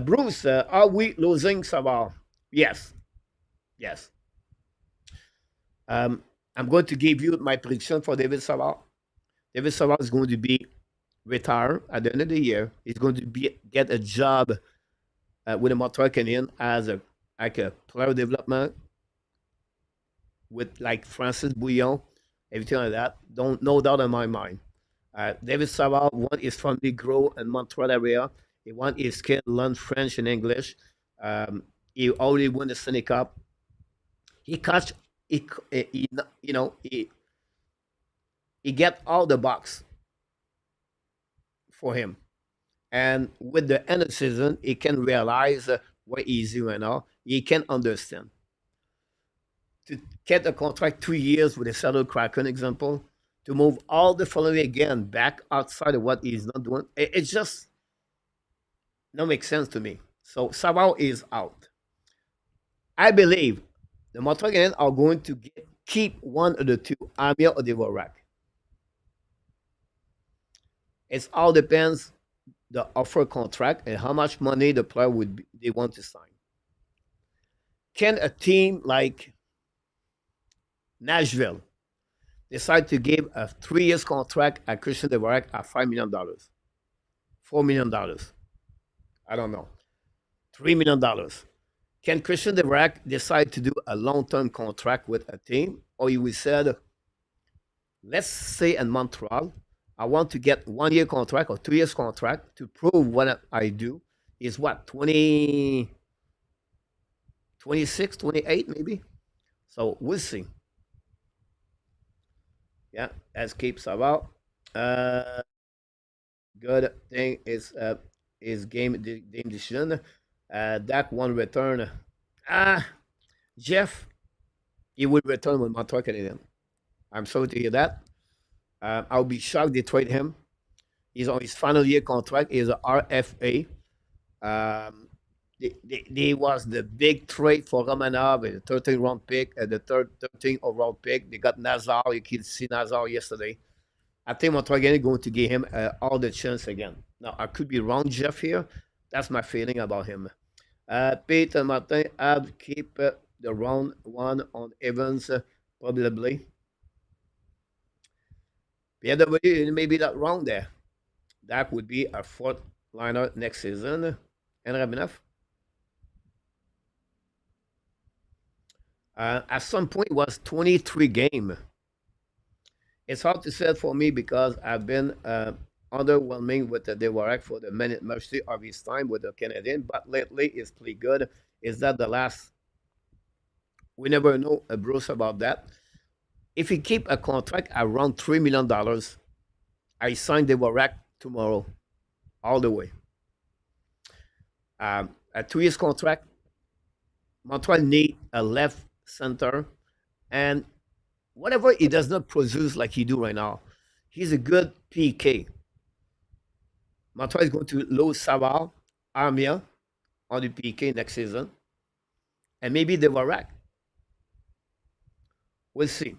Bruce, are we losing Savard? Yes. Yes. I'm going to give you my prediction for David Savard. David Savard is going to be retired at the end of the year. He's going to get a job with the Montreal Canadiens as a player development with like Francis Bouillon, everything like that. Don't no doubt in my mind. David Savard, one is from the grow in Montreal area. He want his kid learn French and English. He already won the Stanley Cup. He catch he he get all the box for him. And with the end of the season, he can realize what he's doing now. He can understand. To get a contract 2 years with a Seattle Kraken example, to move all the following again back outside of what he's not doing, it's just don't make sense to me. So Savard is out. I believe the Montreal Canadiens are going to keep one of the two, Amir or Devorak. It all depends the offer contract and how much money the player they want to sign. Can a team like Nashville decide to give a 3 years contract at Christian Devorak at $5 million, $4 million? I don't know. $3 million. Can Christian Devorak decide to do a long-term contract with a team, or you said, let's say in Montreal, I want to get 1 year contract or 2 years contract to prove what I do is what 26, 28 maybe. So we'll see. Yeah, let's keep Savard. Good thing is game decision. Dak one return. Jeff, he will return with Montreal Canadiens. I'm sorry to hear that. I'll be shocked they trade him. He's on his final year contract. He's a RFA. They was the big trade for Romanov, the 13th round pick, the 13th overall pick. They got Nazar. You could see Nazar yesterday. I think Montreal is going to give him all the chance again. Now, I could be wrong, Jeff, here. That's my feeling about him. Peter Martin, I'd keep the round one on Evans, probably. PW, maybe that wrong there. That would be a fourth liner next season. And Rabinov. At some point, it was 23 game. It's hard to say for me because I've been underwhelming with the Dewarek for the minute majority of his time with the Canadian, but lately it's pretty good. Is that the last? We never know, Bruce, about that. If he keep a contract around $3 million, I sign Dewarek tomorrow, all the way. A 2 years contract. Montreal need a left center, and whatever he does not produce like he do right now, he's a good PK. Montreal is going to lose Savard, Armia on the PK next season, and maybe the Varak. We'll see.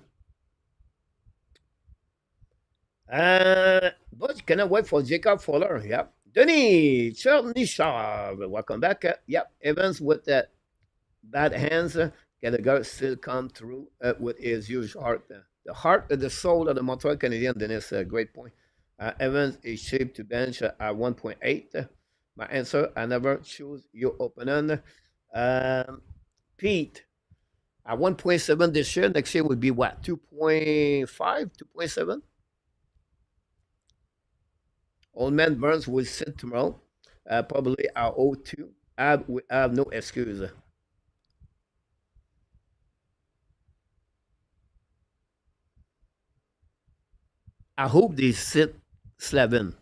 But you cannot wait for Jacob Fuller. Yep. Denis Chernyshov, welcome back. Yep. Evans with bad hands. Can the guy still come through with his huge heart? The heart and the soul of the Montreal Canadiens. Dennis, great point. Evans is shaped to bench at 1.8. My answer, I never choose your opponent. Pete, at 1.7 this year. Next year would be what? 2.5, 2.7? Old man Burns will sit tomorrow. Probably at 0-2. We have no excuse. I hope they sit Slavin.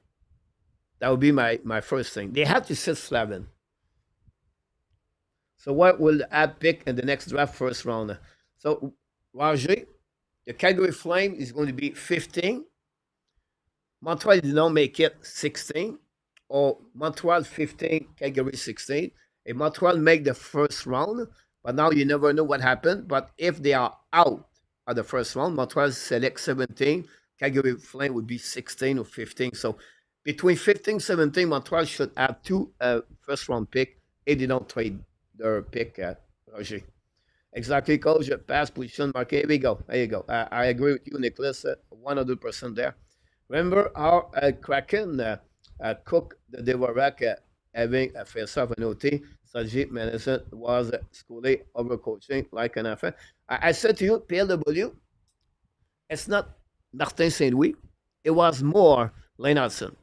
That would be my first thing. They have to sit Slavin. So what will Ab pick in the next draft first round? So Roger, the Calgary Flame is going to be 15. Montreal did not make it 16. Or Montreal 15, Calgary 16. If Montreal make the first round, but now you never know what happened. But if they are out of the first round, Montreal select 17. Calgary Flame would be 16 or 15. So between 15 17, Montreal should have two first round pick if they don't trade their pick, Roger. Exactly, coach. Pass position market. Here we go. There you go. I agree with you, Nicholas. 100% there. Remember how Kraken cook the Devarak having a face-off in OT. Sajid Madison was schooling overcoaching like an affair. I said to you, PLW, it's not Martin St. Louis. It was more Lennartson.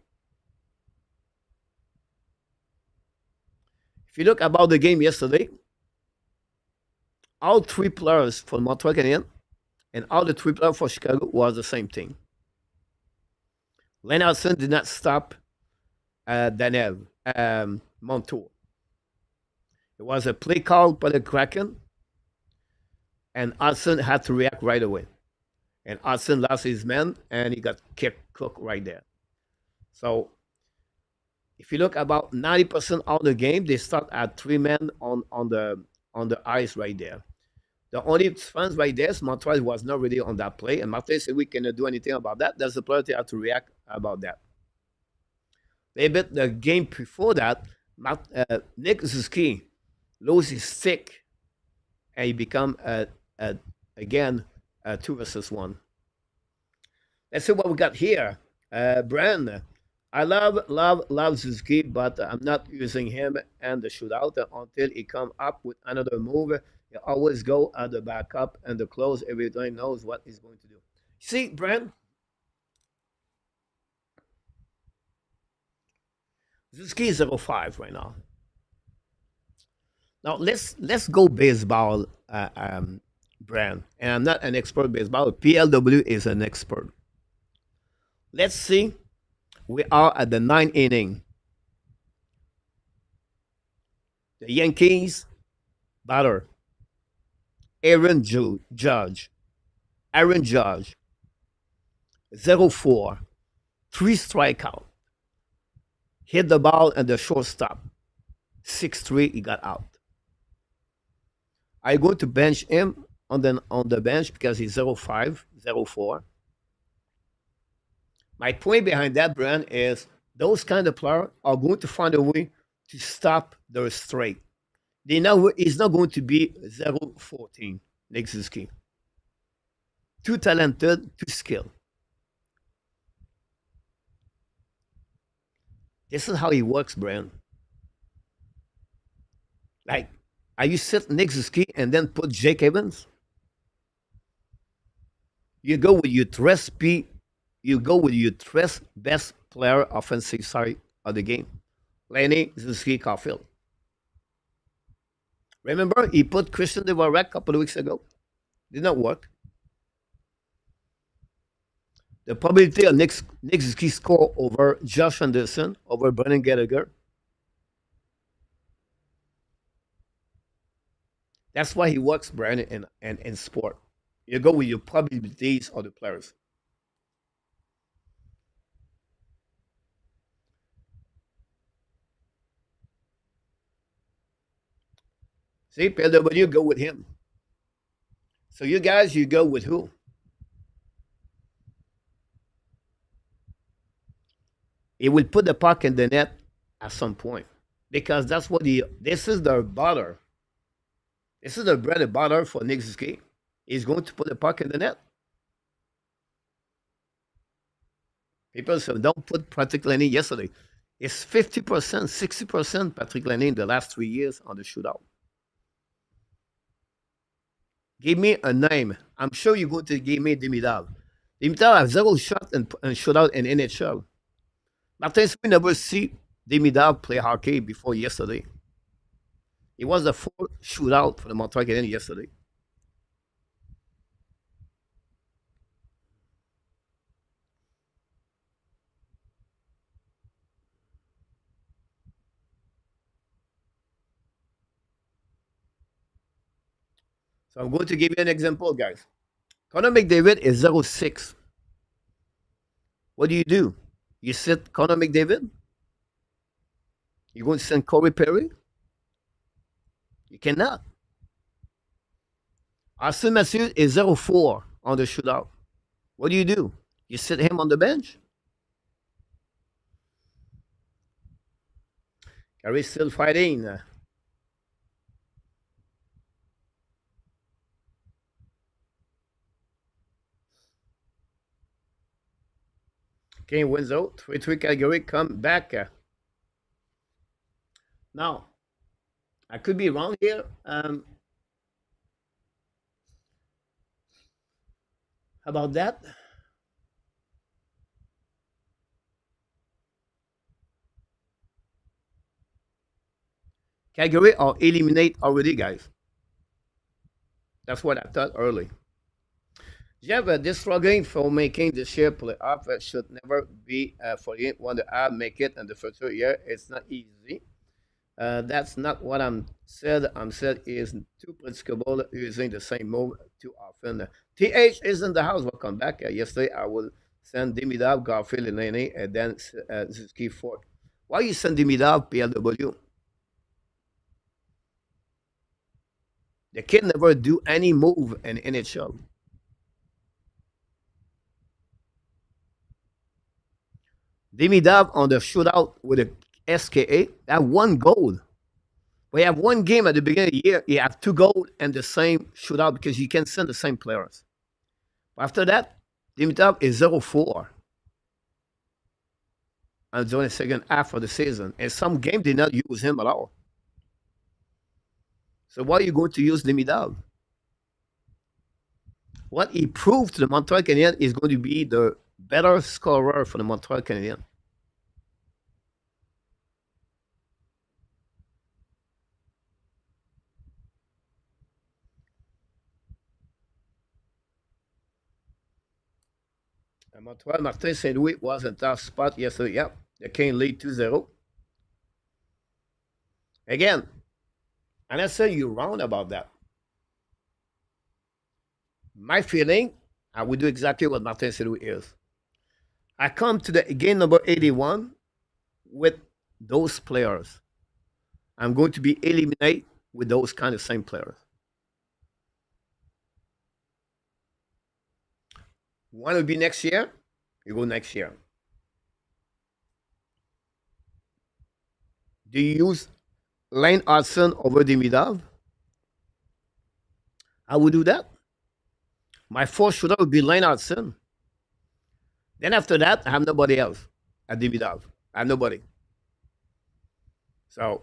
If you look about the game yesterday, all three players for Montreal Canadiens and all the three players for Chicago was the same thing. Lennartson did not stop Danev Montour. It was a play call by the Kraken, and Hudson had to react right away. And Hudson lost his man, and he got cooked right there. So if you look about 90% of the game, they start at 3 men on the ice right there. The only fans right there, Montreal was not really on that play, and Martin said we cannot do anything about that. That's the player that had to react about that. Maybe the game before that, Nick Zuski lose his stick, and he become again 2 versus 1. Let's see what we got here. Brand, I love Zuski, but I'm not using him and the shootout until he come up with another move. He always go at the backup and the close. Everybody knows what he's going to do. See, Brand, Zuski is 0.5 right now. Now let's go baseball, Brand. And I'm not an expert baseball. PLW is an expert. Let's see. We are at the 9th inning. The Yankees batter Aaron Judge. Aaron Judge. 0-4. 3 strikeout. Hit the ball and the shortstop. 6-3. He got out. I go to bench him on the bench because he's 0-5, 0-4. My point behind that, Brand, is those kind of players are going to find a way to stop their straight. They know it's not going to be 0-14. Nick Zuski. Too talented, too skilled. This is how he works, Brand. Like, are you sit Nick Zuski and then put Jake Evans? You go with your you go with your three best player offensive side of the game. Lenny Zuski Caulfield. Remember, he put Christian Devarek a couple of weeks ago. Did not work. The probability of Nick Zuski score over Josh Anderson, over Brennan Gallagher. That's why he works, Brandon, in sport. You go with your probabilities of the players. See, PLW, go with him. So you guys, you go with who? He will put the puck in the net at some point because that's what this is the butter. This is the bread and butter for Nick Zuski. He's going to put the puck in the net. People say, don't put Patrick Lenny yesterday. It's 50%, 60% Patrick Lenny in the last 3 years on the shootout. Give me a name. I'm sure you're going to give me Demidov. Demidov has 0 shot and shootout in NHL. Martin Smith never see Demidov play hockey before yesterday. He was the 4th shootout for the Montreal Canadiens yesterday. So I'm going to give you an example, guys. Connor McDavid is 0-6. What do? You sit Connor McDavid? You're going to send Corey Perry? You cannot. Austin Matthews is 0-4 on the shootout. What do? You sit him on the bench? Gary's still fighting. Kane wins out. 3-3 Calgary come back. Now, I could be wrong here. How about that? Calgary are eliminated already, guys. That's what I thought early. Jeff, this struggling for making this year playoff should never be for the one to have make it in the first year. It's not easy. That's not what I'm said. I'm said is too predictable using the same move too often. TH is in the house. Welcome back. Yesterday I will send Demidov, Garfield, and Lenny, and then Zuski Fort. Why you send Demidov, PLW? The kid never do any move in NHL. Demidov on the shootout with a SKA, that one goal. We have one game at the beginning of the year, you have 2 goals and the same shootout because you can send the same players. After that, Demidov is 0-4 and during the second half of the season. And some games did not use him at all. So why are you going to use Demidov? What he proved to the Montreal Canadiens is going to be the better scorer for the Montreal Canadiens. Montreal, Martin St. Louis was in tough spot yesterday. Yep, they can lead 2-0. Again, and I say you're wrong about that. My feeling, I would do exactly what Martin St. Louis is. I come to the game number 81 with those players. I'm going to be eliminated with those kind of same players. Want to be next year? You go next year. Do you use Lane Hudson over Demidov? I would do that. My 4th shooter would be Lane Hudson. Then after that, I have nobody else at Demidov. I have nobody. So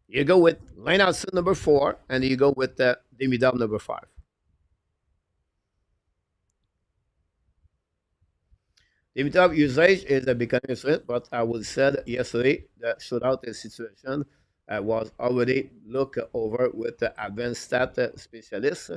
you go with Lane Hudson number 4, and you go with Demidov number 5. Demidov usage is becoming a threat, but I would said yesterday the shootout situation was already looked over with the advanced stat specialist.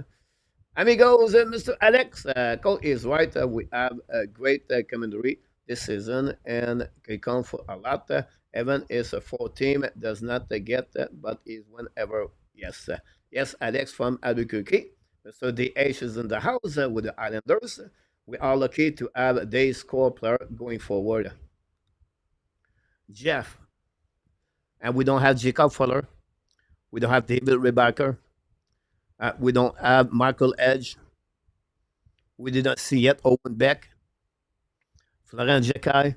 Amigos, Mr. Alex, Cole is right. We have a great commentary this season, and can come for a lot. Evan is a four team, does not get but is whenever. Yes, yes, Alex from Albuquerque. So the H is in the house with the Islanders. We are lucky to have a day score player going forward. Jeff, and we don't have Jacob Fuller. We don't have David Rebacker. We don't have Michael Edge. We did not see yet Owen Beck, Florent Jekai.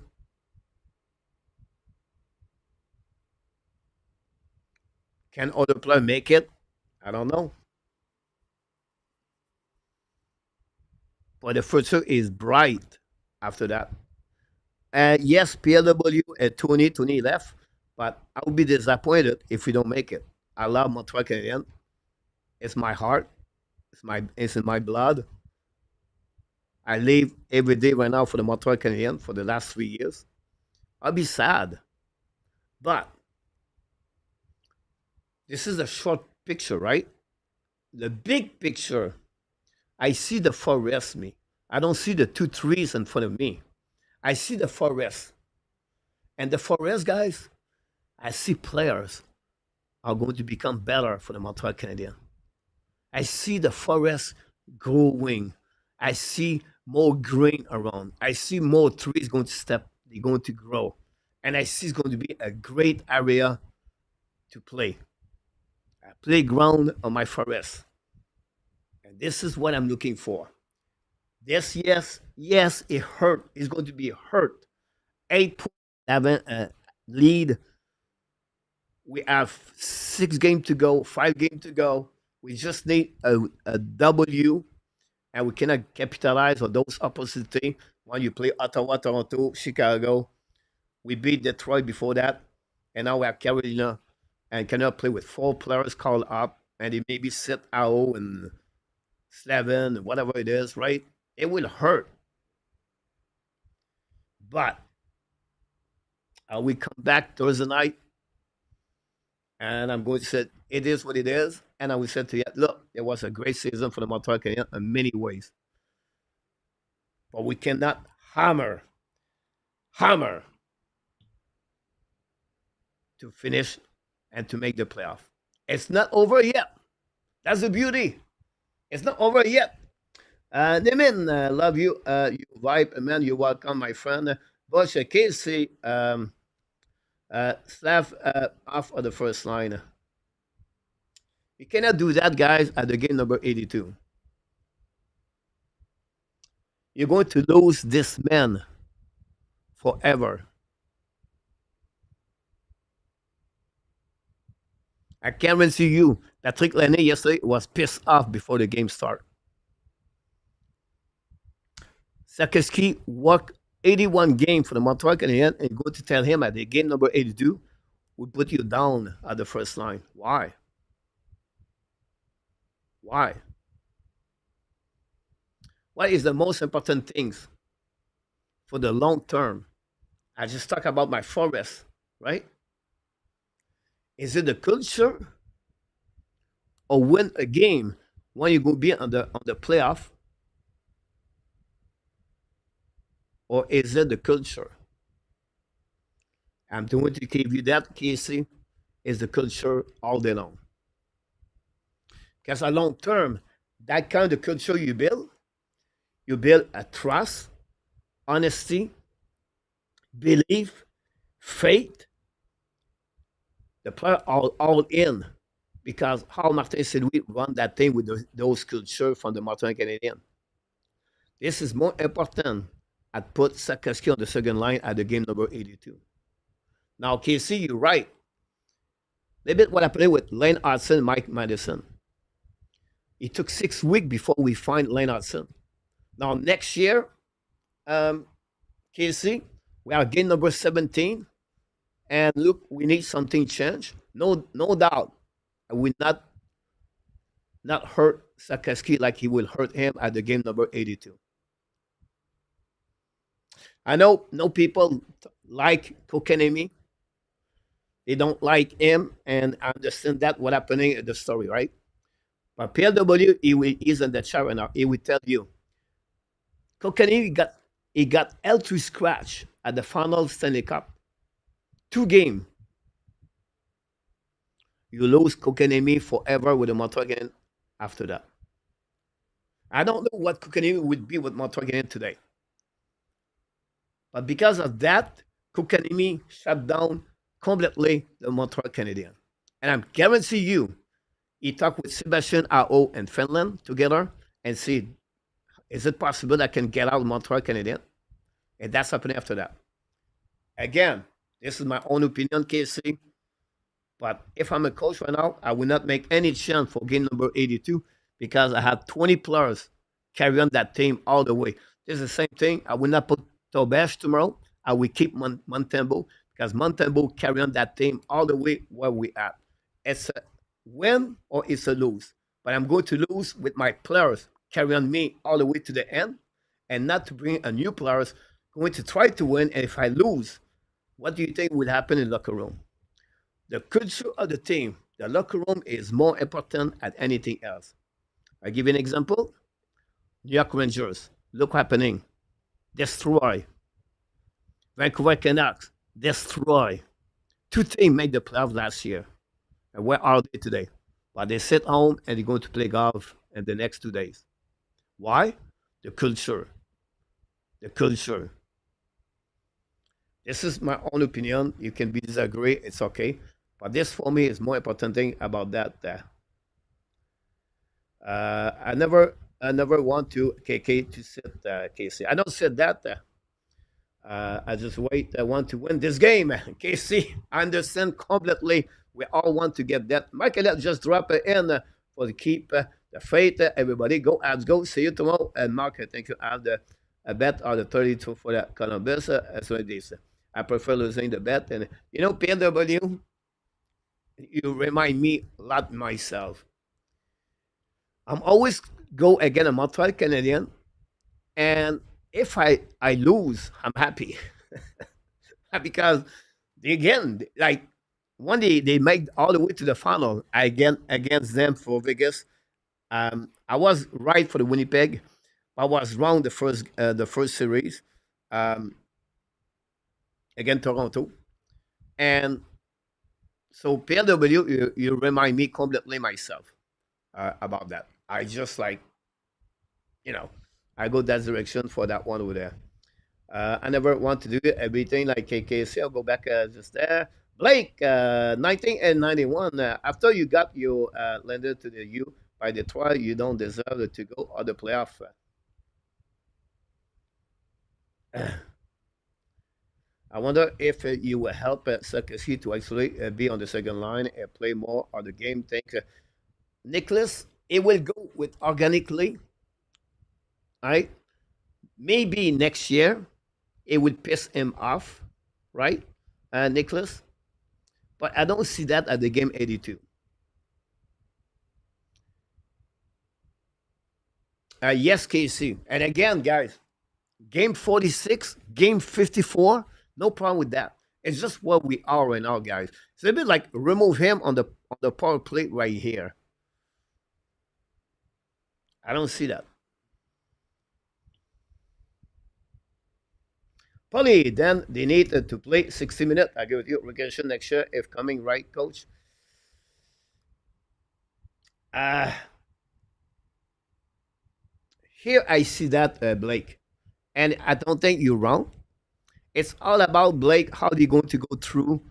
Can other player make it? I don't know. But the future is bright after that. And yes, PLW at 20 left, but I would be disappointed if we don't make it. I love Montreal Canadiens. It's my heart. It's in my blood. I live every day right now for the Montreal Canadiens for the last 3 years. I'll be sad. But this is a short picture, right? The big picture, I see the forest me. I don't see the two trees in front of me. I see the forest. And the forest, guys, I see players are going to become better for the Montreal Canadiens. I see the forest growing. I see more green around. I see more trees going to step, they're going to grow. And I see it's going to be a great area to play. A playground on my forest. And this is what I'm looking for. Yes, it hurt. It's going to be hurt. 8.7 lead. We have 6 games to go, 5 games to go. We just need a W, and we cannot capitalize on those opportunities when you play Ottawa, Toronto, Chicago. We beat Detroit before that, and now we have Carolina, and cannot play with 4 players called up, and they maybe sit out and 7, whatever it is, right? It will hurt. But we come back Thursday night, and I'm going to say it is what it is. And I will say to you, look, it was a great season for the Montreal Canadiens in many ways. But we cannot hammer to finish and to make the playoff. It's not over yet. That's the beauty. It's not over yet. Nimin, love you. You vibe, man. You're welcome, my friend. Bush, Casey, Slav off of the first line. You cannot do that, guys, at the game number 82. You're going to lose this man forever. I guarantee you, Patrick Laine yesterday was pissed off before the game started. Sakeski worked 81 games for the Montreal Canadiens and go to tell him at the game number 82, we put you down at the first line. Why? Why? What is the most important things for the long term? I just talk about my forest, right? Is it the culture or win a game when you go be on the playoff? Or is it the culture? I'm going to give you that, Casey, is the culture all day long. Because a long term, that kind of culture you build a trust, honesty, belief, faith. The player all in. Because how Martin said we run that thing with those culture from the Montreal Canadiens. This is more important at put Sakeski on the second line at the game number 82. Now, Casey, you're right. A little bit what I played with Lane Hudson, Mike Madison. It took 6 weeks before we find Lane Hudson. Now, next year, Casey, we are game number 17. And look, we need something change. No doubt. I will not hurt Sakeski like he will hurt him at the game number 82. I know no people like Kokanemi. They don't like him, and I understand that what happening in the story, right? But PLW, he's in the chat right now. He will tell you, Kokanemi got L2 scratch at the final Stanley Cup. 2 game. You lose Kokanemi forever with the Montreal Canadiens after that. I don't know what Kokanemi would be with Montreal Canadiens today. But because of that, Kokanemi shut down completely the Montreal Canadiens. And I'm guarantee you, he talked with Sebastian Aho in Finland together and see, is it possible that I can get out of Montreal Canadiens? And that's happening after that. Again, this is my own opinion, KC. But if I'm a coach right now, I will not make any chance for game number 82 because I have 20 players carry on that team all the way. This is the same thing. I will not put Tobash tomorrow. I will keep Montembeault because Montembeault carry on that team all the way where we at. It's a win or it's a lose. But I'm going to lose with my players carry on me all the way to the end and not to bring a new players going to try to win. And if I lose, what do you think will happen in the locker room? The culture of the team, the locker room is more important than anything else. I give you an example. New York Rangers, look happening. Destroy. Vancouver Canucks, destroy. 2 teams made the playoffs last year. And where are they today? But they sit home and they're going to play golf in the next 2 days. Why? The culture. The culture. This is my own opinion. You can be disagree. It's okay. But this for me is more important thing about that. I never want to KK to sit KC. I don't say that. I just wait. I want to win this game, KC. I understand completely. We all want to get that. Michael just drop it in for the keep the faith. Everybody go Habs go. See you tomorrow. And Mark, I think you have the a bet or the 32 for that Columbus as well as I prefer losing the bet. And you know, PNW, you remind me a lot myself. I'm always go against a Montreal Canadian, and if I lose, I'm happy because they, again, like when they make all the way to the final against them for Vegas. I was right for the Winnipeg. I was wrong the first series against Toronto, and so PLW, you remind me completely myself about that. I just like, you know, I go that direction for that one over there. I never want to do it, everything like KKC. I'll go back just there. Blake, 19 and 91. After you got your landed to the U by Detroit, you don't deserve to go or the playoff. I wonder if you will help Sarkozy to actually be on the second line and play more of the game. Think, Nicholas, it will go with organically, right? Maybe next year it would piss him off, right, Nicholas? But I don't see that at the game 82. Yes, KC. And again, guys, game 46, game 54, no problem with that. It's just where we are right now, guys. It's a bit like remove him on the power play right here. I don't see that. Probably then they need to play 60 minutes. I give you recognition next year if coming right, coach. Here I see that Blake, and I don't think you're wrong. It's all about Blake. How they going to go through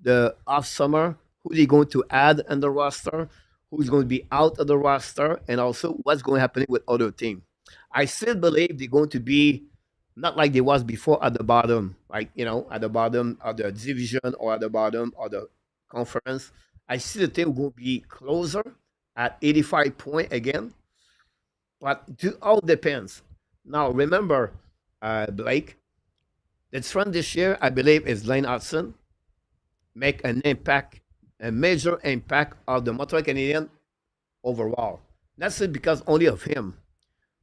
the off summer? Who they going to add in the roster? Who's going to be out of the roster? And also what's going to happen with other teams? I still believe they're going to be not like they was before at the bottom, like at the bottom of the division or at the bottom of the conference. I see the team will be closer at 85 points again, but it all depends. Now remember, Blake, the trend this year, I believe, is Lane Hudson make an impact, a major impact of the Montreal Canadiens overall. That's it because only of him.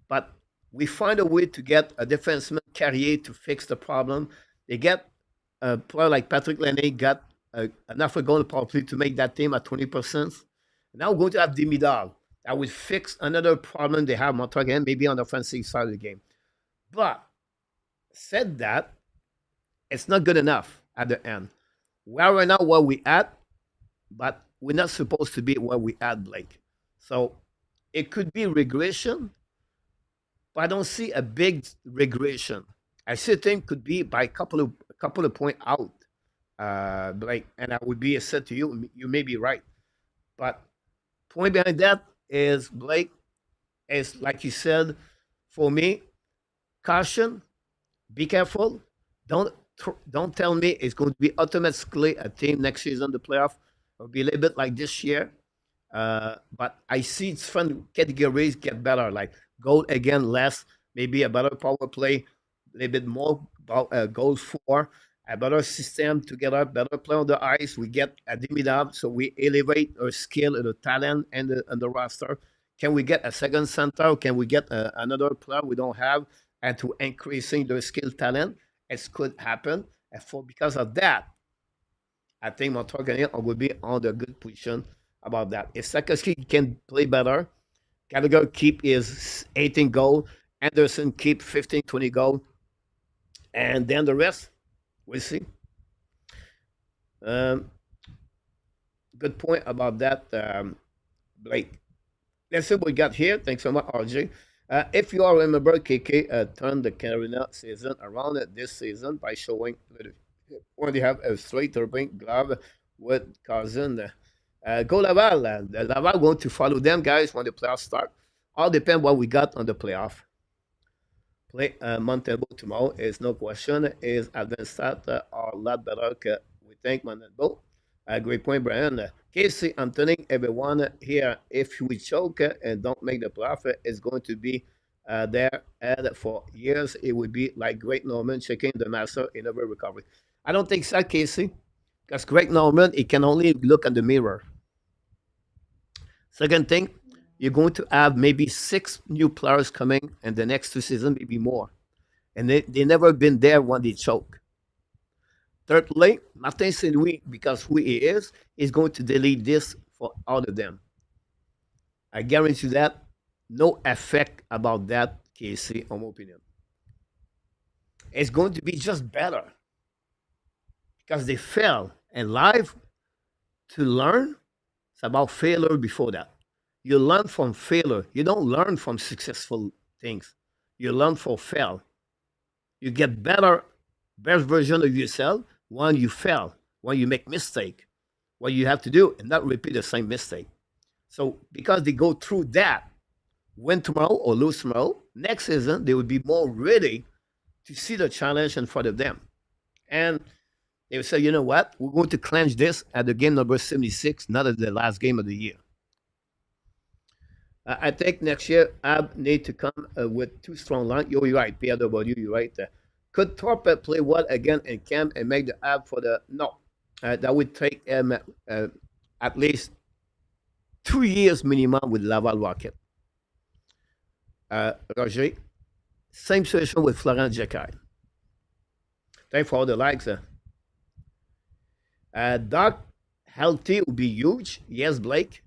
But we find a way to get a defenseman Carrier to fix the problem. They get a player like Patrick Laine got enough a goal probably to make that team at 20%. Now we're going to have Demidov. That would fix another problem they have Montreal again, maybe on the offensive side of the game. But said that, it's not good enough at the end. We are right now where we at, but we're not supposed to be where we at, Blake. So it could be regression, but I don't see a big regression. I see a team could be by a couple of points out, Blake, and I would be said to you, you may be right. But point behind that is, Blake, is like you said, for me, caution, be careful. Don't tell me it's going to be automatically a team next season, the playoff. It'll be a little bit like this year. But I see different categories get better, like goal again less, maybe a better power play, a little bit more goals for, a better system together, better play on the ice. We get a Demidov, so we elevate our skill and the talent and the roster. Can we get a second center? Can we get another player we don't have, and to increasing their skill talent? It could happen. And because of that, I think Montreal Canadiens will be on the good position about that. If Sakowski can play better, Gallagher keep his 18 goal, Anderson keep 15, 20 goal, and then the rest, we'll see. Good point about that, Blake. Let's see what we got here. Thanks so much, RJ. If you all remember, KK turned the Carolina season around this season by showing when they have a straight turbine glove with Cousin. Go Laval. Laval going to follow them, guys, when the playoffs start. All depend what we got on the playoff. Play Montreal tomorrow is no question. Is advanced stat are a lot better than we think Montreal. Great point, Brian. Casey, I'm telling everyone here, if we choke and don't make the playoff, it's going to be there and for years. It would be like Greg Norman checking the master in every recovery. I don't think so, Casey, because Greg Norman, he can only look in the mirror. Second thing, you're going to have maybe 6 new players coming in the next 2 seasons, maybe more. And they never been there when they choke. Thirdly, Martin St. Louis, because who he is going to delete this for all of them. I guarantee you that. No effect about that, Casey, in my opinion. It's going to be just better. Because they fail. And life, to learn, it's about failure before that. You learn from failure. You don't learn from successful things. You learn from fail. You get better, best version of yourself when you fail, when you make mistake. What you have to do and not repeat the same mistake. So because they go through that, win tomorrow or lose tomorrow, next season they will be more ready to see the challenge in front of them. And they will say, you know what, we're going to clinch this at the game number 76, not at the last game of the year. I think next year, Ab need to come with 2 strong lines. You're right, PRW, you're right. Could Thorpe play well again in camp and make the Ab for the... No. That would take him at least 2 years minimum with Laval Rocket. Roger, same situation with Florent Jacquard. Thanks for all the likes. Doc, healthy would be huge. Yes, Blake.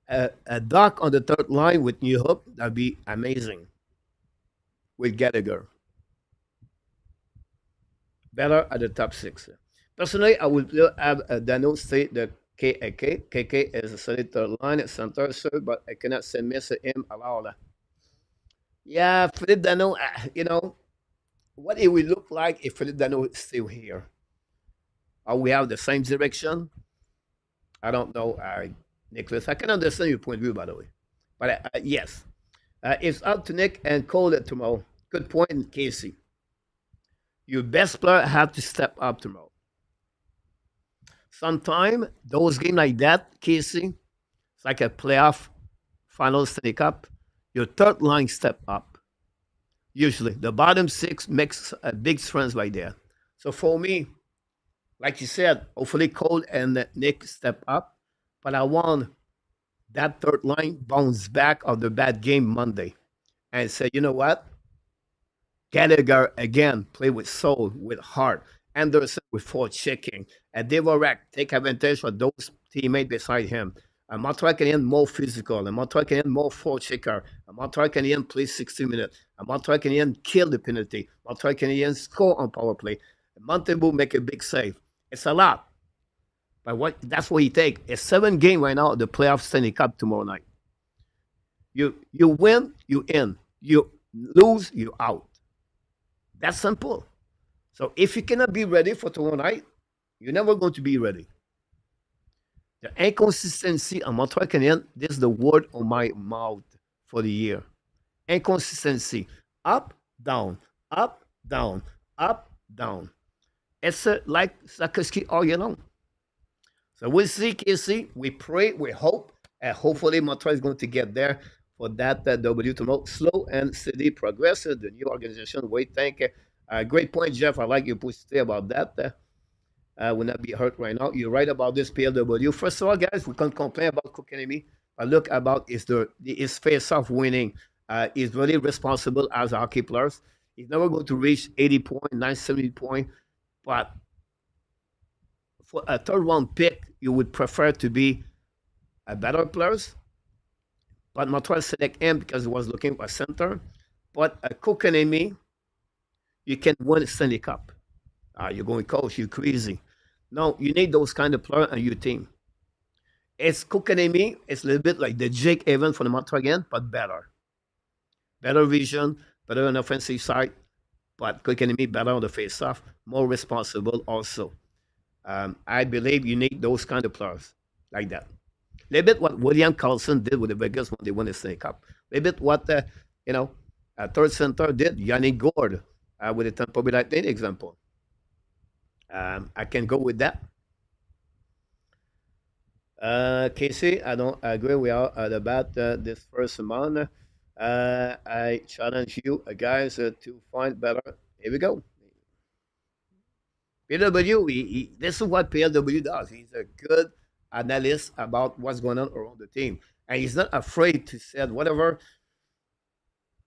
A Doc on the 3rd line with New Hope, that would be amazing. With Gallagher. Better at the top 6. Personally, I would have Dano stay the KK. KK is a solid 3rd line center, sir, but I cannot say miss him allowed. Yeah, Philippe Dano, you know, what it will look like if Philippe Dano is still here. Or we have the same direction. I don't know, Nicholas. I can understand your point of view, by the way. But yes, it's up to Nick and Cole tomorrow. Good point, Casey. Your best player have to step up tomorrow. Sometime those games like that, Casey, it's like a playoff final Stanley Cup. Your 3rd line step up. Usually, the bottom 6 makes a big difference right there. So for me, like you said, hopefully Cole and Nick step up. But I want that third line bounced back of the bad game Monday and said, you know what? Gallagher again play with soul, with heart. Anderson with forechecking. And Devorak take advantage of those teammates beside him. And Montreal Canadiens more physical. And Montreal Canadiens more forechecker. And Montreal Canadiens play 60 minutes. And Montreal Canadiens kill the penalty. Montreal Canadiens score on power play. And Montembeau make a big save. It's a lot. But that's what he take. It's 7 game right now, the playoff Stanley Cup tomorrow night. You win, you in. You lose, you out. That's simple. So if you cannot be ready for tomorrow night, you're never going to be ready. The inconsistency on Montreal Canadiens, this is the word on my mouth for the year. Inconsistency. Up, down, up, down, up, down. It's like Sakoski all year long. So we'll see, KC. We pray, we hope, and hopefully Montreal is going to get there for that W tomorrow. Slow and steady progress. The new organization, we think. Great point, Jeff. I like your push today about that. Will not be hurt right now. You're right about this PLW. First of all, guys, we can't complain about Kokanemi. But look about his face-off winning. He's really responsible as a hockey player. He's never going to reach 80 points, 970 points. But for a third-round pick, you would prefer to be a better player. But Montreal select him because he was looking for a center. But a Kokanemi, you can win a Stanley Cup. You're going, coach, you're crazy. No, you need those kind of players on your team. It's Kokanemi. It's a little bit like the Jake Evans for the Montreal again, but better. Better vision, better on the offensive side, but Kokanemi better on the face-off, more responsible also. I believe you need those kind of players like that. A little bit what William Carlson did with the Vegas when they won the Stanley Cup. A little bit what, third center did, Yannick Gord with the Tampa Bay Lightning example. I can go with that. Casey, I don't agree. We are about this first month. I challenge you guys to find better. Here we go. PLW, this is what PLW does. He's a good analyst about what's going on around the team. And he's not afraid to say whatever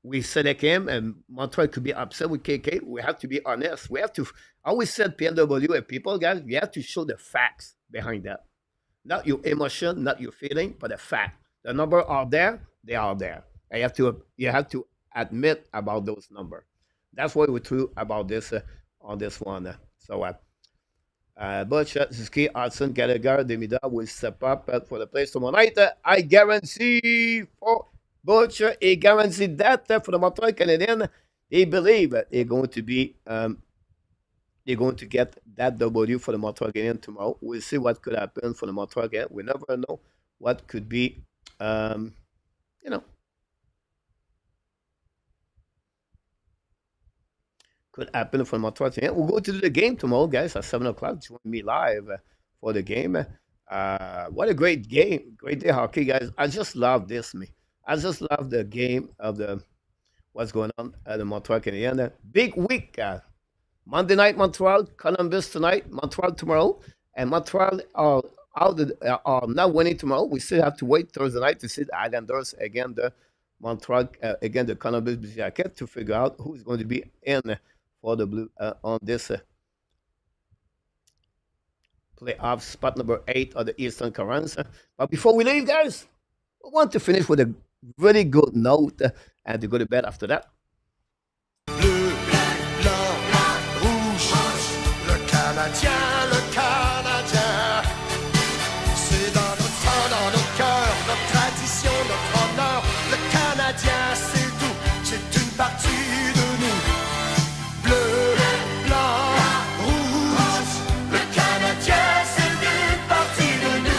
we select him, and Montreal could be upset with KK. We have to be honest. We have to, I always said PLW and people, guys, you have to show the facts behind that. Not your emotion, not your feeling, but the fact. The numbers are there, they are there. And you have to admit about those numbers. That's what we true about this on this one. Butch, Suzuki, Hudson, Gallagher, Demidov will step up for the place tomorrow night. I guarantee for Butch, he guaranteed that for the Montreal Canadiens. They believe they're going to be they're going to get that W for the Montreal Canadiens tomorrow. We'll see what could happen for the Montreal Canadiens. We never know what could be, could happen for the Montreal Canadiens. We'll go to the game tomorrow, guys, at 7 o'clock. Join me live for the game. What a great game. Great day hockey, guys. I just love this, me. I just love the game of what's going on at the Montreal Canadiens. Big week. Monday night, Montreal, Columbus tonight, Montreal tomorrow, and Montreal are not winning tomorrow. We still have to wait Thursday night to see the Islanders again, the Montreal again, the Columbus Blue Jackets, to figure out who's going to be in for the Blue on this playoff spot number 8 of the Eastern Conference. But before we leave, guys, I want to finish with a really good note and to go to bed after that. Le Canadien, c'est dans notre sang, dans nos cœurs, notre tradition, notre honneur. Le Canadien, c'est tout, c'est une partie de nous. Bleu, blanc, rouge. Le Canadien, c'est une partie de nous.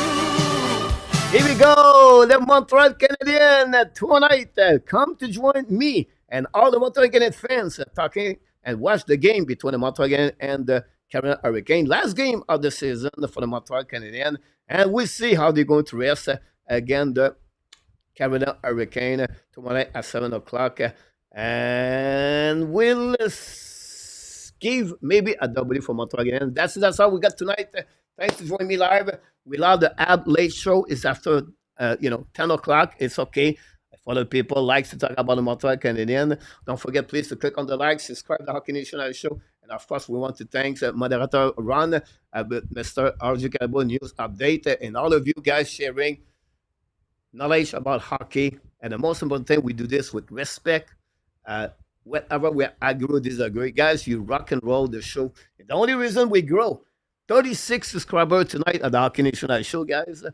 Here we go, the Montreal Canadiens tonight. Come to join me and all the Montreal Canadiens fans talking and watch the game between the Montreal Canadiens and the Carolina Hurricanes. Last game of the season for the Montreal Canadiens, and we'll see how they're going to rest again the Carolina Hurricanes tomorrow at 7 o'clock. And we'll give maybe a W for Montreal Canadiens. That's all we got tonight. Thanks for joining me live. We love the Habs Late Show. It's after 10 o'clock. It's okay. For the people likes to talk about the Montreal Canadiens, don't forget, please, to click on the like, subscribe to the Hockey Nation Show. And of course, we want to thank Moderator Ron, Mr. RG Cabo News Update, and all of you guys sharing knowledge about hockey. And the most important thing, we do this with respect. Whatever we agree, disagree, guys, you rock and roll the show. And the only reason we grow, 36 subscribers tonight at the Hockey Nation Show, guys.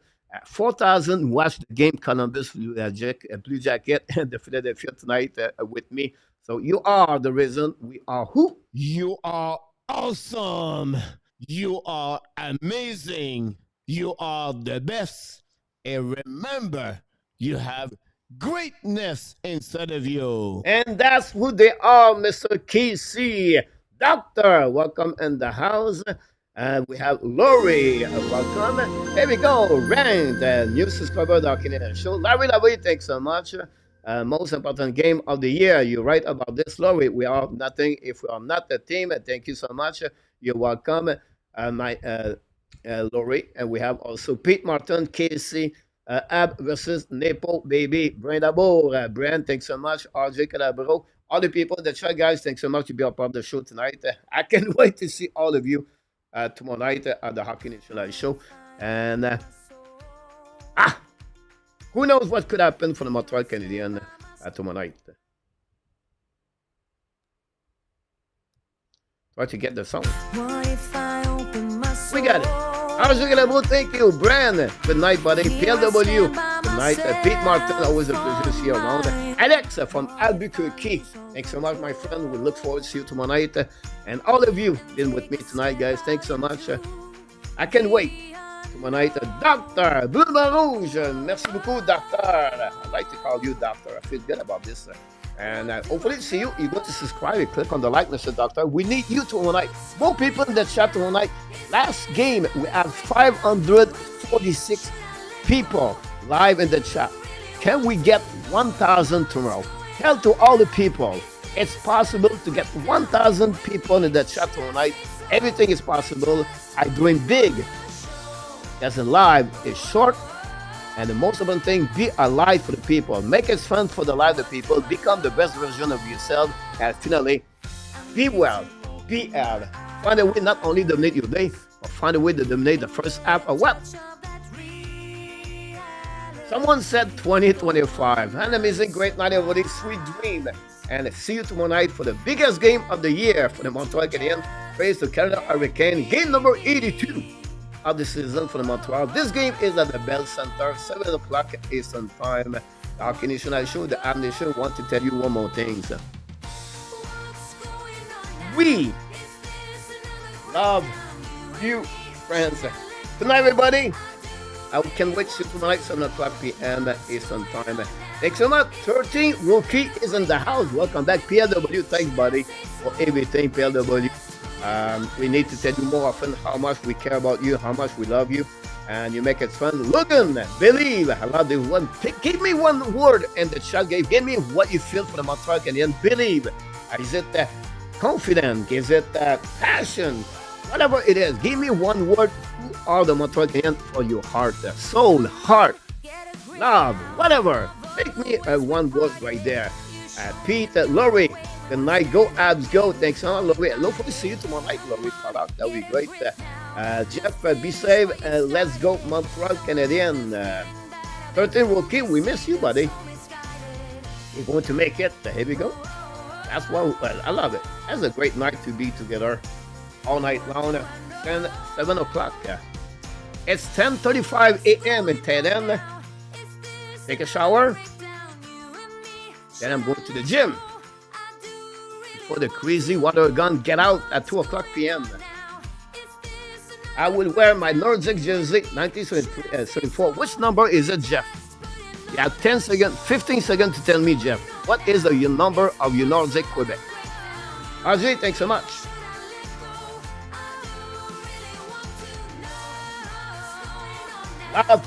4,000 watched the game, Columbus Blue Jacket and the Philadelphia tonight with me. So you are the reason we are who? You are awesome. You are amazing. You are the best. And remember, you have greatness inside of you. And that's who they are, Mr. Casey. Doctor, welcome in the house. We have Lori, welcome. There we go, Rand, new subscriber of the Canadian Show. Larry, thanks so much. Most important game of the year. You're right about this, Lori. We are nothing if we are not a team. Thank you so much. You're welcome, Lori. And we have also Pete Martin, Casey, Ab versus Nepo, baby, Brenda Bour, Brand, thanks so much. RJ Calabro, all the people in the chat, guys, thanks so much to be a part of the show tonight. I can't wait to see all of you tomorrow night at the Hockey Nation Show. And who knows what could happen for the Montreal Canadiens tomorrow night. Try to get the song. We got it. RJ, thank you. Brand, good night, buddy. PLW, good night. Pete Martin, always a pleasure to see you around. Alex from Albuquerque, thanks so much, my friend. We look forward to see you tomorrow night. And all of you been with me tonight, guys. Thanks so much. I can't wait. Tomorrow night, Doctor Bleu Rouge. Merci beaucoup, Doctor. I like to call you Doctor. I feel good about this. And hopefully see you. You go to subscribe and click on the like, Mr. Doctor. We need you tomorrow night. More people in the chat tomorrow night. Last game, we had 546 people live in the chat. Can we get 1,000 tomorrow? Tell to all the people, it's possible to get 1,000 people in the chat tomorrow night. Everything is possible. I dream big. Because live is short. And the most important thing, be alive for the people. Make it fun for the live of the people. Become the best version of yourself. And finally, be well. Be healthy. Find a way not only dominate your day, but find a way to dominate the first half of what? Someone said 2025. An amazing, great night, everybody. Sweet dream. And see you tomorrow night for the biggest game of the year for the Montreal Canadiens. Face the Canada Hurricane. Game number 82. Of the season for the Montreal. This game is at the Bell Center, 7 o'clock Eastern Time. The Hockey Nation Show, the Habs Nation, want to tell you one more thing. We love you, friends. Good night, everybody. I can't wait to see you tonight, 7 o'clock p.m. Eastern Time. Thanks so much. 13 Rookie is in the house. Welcome back, PLW. Thanks, buddy, for everything, PLW. We need to tell you more often how much we care about you, how much we love you, and you make it fun. Logan, believe. I love this one. Give me one word in the chat. Give me what you feel for the Montreal Canadiens. Believe. Is it confident? Is it passion? Whatever it is, give me one word. Who are the Montreal Canadiens for your heart, soul, heart, love, whatever. Make me one word right there. Pete, Laurie. Good night. Go Habs, go. Thanks so much, Laurie. Look forward to see you tomorrow night, Laurie. That would be great. Jeff, be safe. Let's go, Montreal Canadiens. 13 Rookie, we miss you, buddy. You're going to make it. Here we go. That's why I love it. That's a great night to be together all night long. 7 o'clock. It's 10:35 a.m. in Thailand. Take a shower. Then I'm going to the gym. For the crazy water gun, get out at 2 o'clock p.m. I will wear my Nordic jersey 1974. Which number is it, Jeff? You have 10 seconds, 15 seconds to tell me, Jeff. What is the number of your Nordic Quebec? RJ, thanks so much.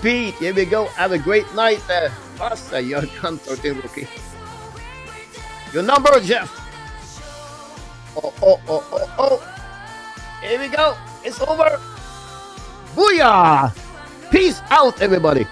Pete, here we go. Have a great night. Pasta, you're done, 13 Rookie. Your number, Jeff. Oh. Here we go. It's over. Booyah. Peace out, everybody.